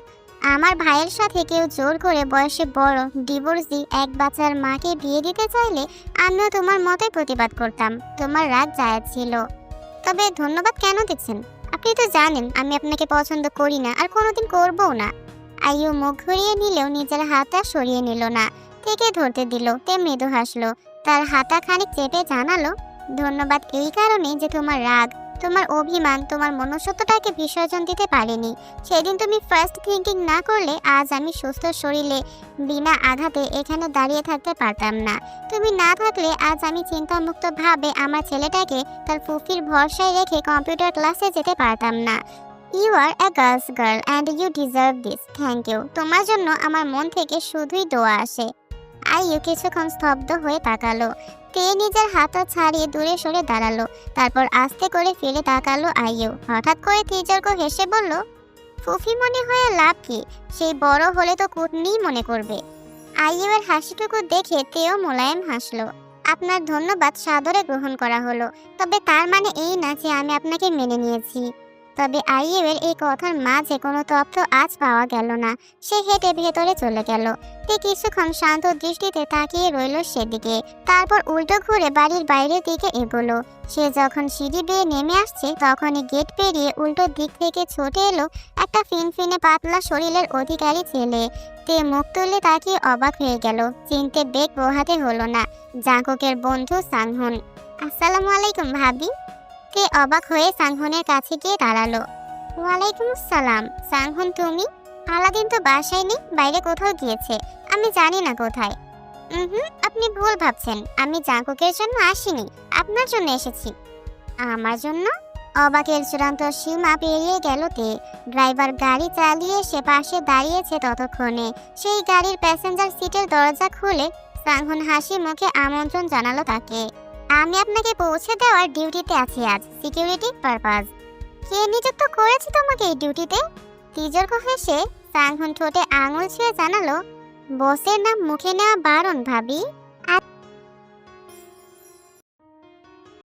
আমার ভাইয়ের সাথে কেউ জোর করে বয়সে বড় ডিভোর্সি এক বাচ্চার মাকে বিয়ে দিতে চাইলে আমিও তোমার মতোই প্রতিবাদ করতাম। তোমার রাগ জায়েজ ছিল। তবে ধন্যবাদ কেন দিচ্ছেন? আপনি তো জানেন আমি আপনাকে পছন্দ করি না, আর কোনোদিন করবও না। আইইউ মুখ ঘুরিয়ে নিলেও নিজের হাতটা সরিয়ে নিল না। থেকে ধরতে দিল। তে মৃদু হাসলো। তার হাতটা খানিক চেপে জানালো, ধন্যবাদ এই কারণে যে তোমার রাগ, তোমার অভিমান, তোমার মনুষ্যত্বটাকে বিসর্জন দিতে পারেনি। সেদিন তুমি ফার্স্ট থিঙ্কিং না করলে আজ আমি সুস্থ শরীরে বিনা আঘাতে এখানে দাঁড়িয়ে থাকতে পারতাম না। তুমি না থাকলে আজ আমি চিন্তামুক্ত ভাবে আমার ছেলেটাকে তার ফুফির ভরসায় রেখে কম্পিউটার ক্লাসে যেতে পারতাম না। You are a girl's girl and you deserve this. Thank you. তোমার জন্য আমার মন থেকে শুধুই দোয়া আসে। আইইউ কিছুক্ষণ স্তব্ধ হয়ে তাকালো। তে নিজের হাতটা ছাড়িয়ে দূরে সরে দাঁড়ালো। তারপর আস্তে করে ফিরে তাকালো আইইউ। হঠাৎ করে তির্যক হেসে বলল, ফুফি মনে হয়ে লাভ কি? সেই বড় হলে তো কুটনিই মনে করবে। আইইউ এর হাসিটুকু দেখে তেও মোলায়েম হাসলো। আপনার ধন্যবাদ সাদরে গ্রহণ করা হলো, তবে তার মানে এই না যে আমি আপনাকে মেনে নিয়েছি। তবে আইইউ এর এই কথার মাঝে কোনো তথ্য আজ পাওয়া গেল না। সে হেঁটে ভেতরে চলে গেল। তে কিছুক্ষণ শান্ত দৃষ্টিতে তাকিয়ে রইল সেদিকে। তারপর উল্টো ঘুরে বাড়ির বাইরের দিকে এগোলো। সে যখন সিঁড়ি বেয়ে নেমে আসছে, তখনই গেট পেরিয়ে উল্টো দিক থেকে ছুটে এলো একটা ফিনফিনে পাতলা শরীরের অধিকারী ছেলে। তে মুখ তুলে তাকিয়ে অবাক হয়ে গেল। চিনতে বেগ পোহাতে হলো না। জাঙ্কুকের বন্ধু সাংহুন। আসসালামু আলাইকুম ভাবি। তে অবাক হয়ে সাংহুনের কাছে গিয়ে দাঁড়ালো। ওয়ালাইকুম আসসালাম। সাংহুন তুমি? আলাদিন তো বাসায় নেই, বাইরে কোথাও গিয়েছে। আমি জানি না কোথায়। আপনি ভুল ভাবছেন। আমি জাঙ্কুকের জন্য আসিনি, আপনার জন্য এসেছি। আমার জন্য? অবাকের চূড়ান্ত সীমা পেরিয়ে গেল তে। ড্রাইভার গাড়ি চালিয়ে সে পাশে দাঁড়িয়েছে ততক্ষণে। সেই গাড়ির প্যাসেঞ্জার সিটের দরজা খুলে সাংহুন হাসি মুখে আমন্ত্রণ জানালো তাকে। আমি আপনাকে পৌঁছে দেওয়ার ডিউটিতে আছি আজ, সিকিউরিটি পারপাস। কে নিযুক্ত করেছে তোমাকে এই ডিউটিতে? তির্যক হেসে সাংহুন ঠোঁটে আঙুল ছুঁয়ে জানালো, বসের নাম মুখে নেওয়া বারণ ভাবি।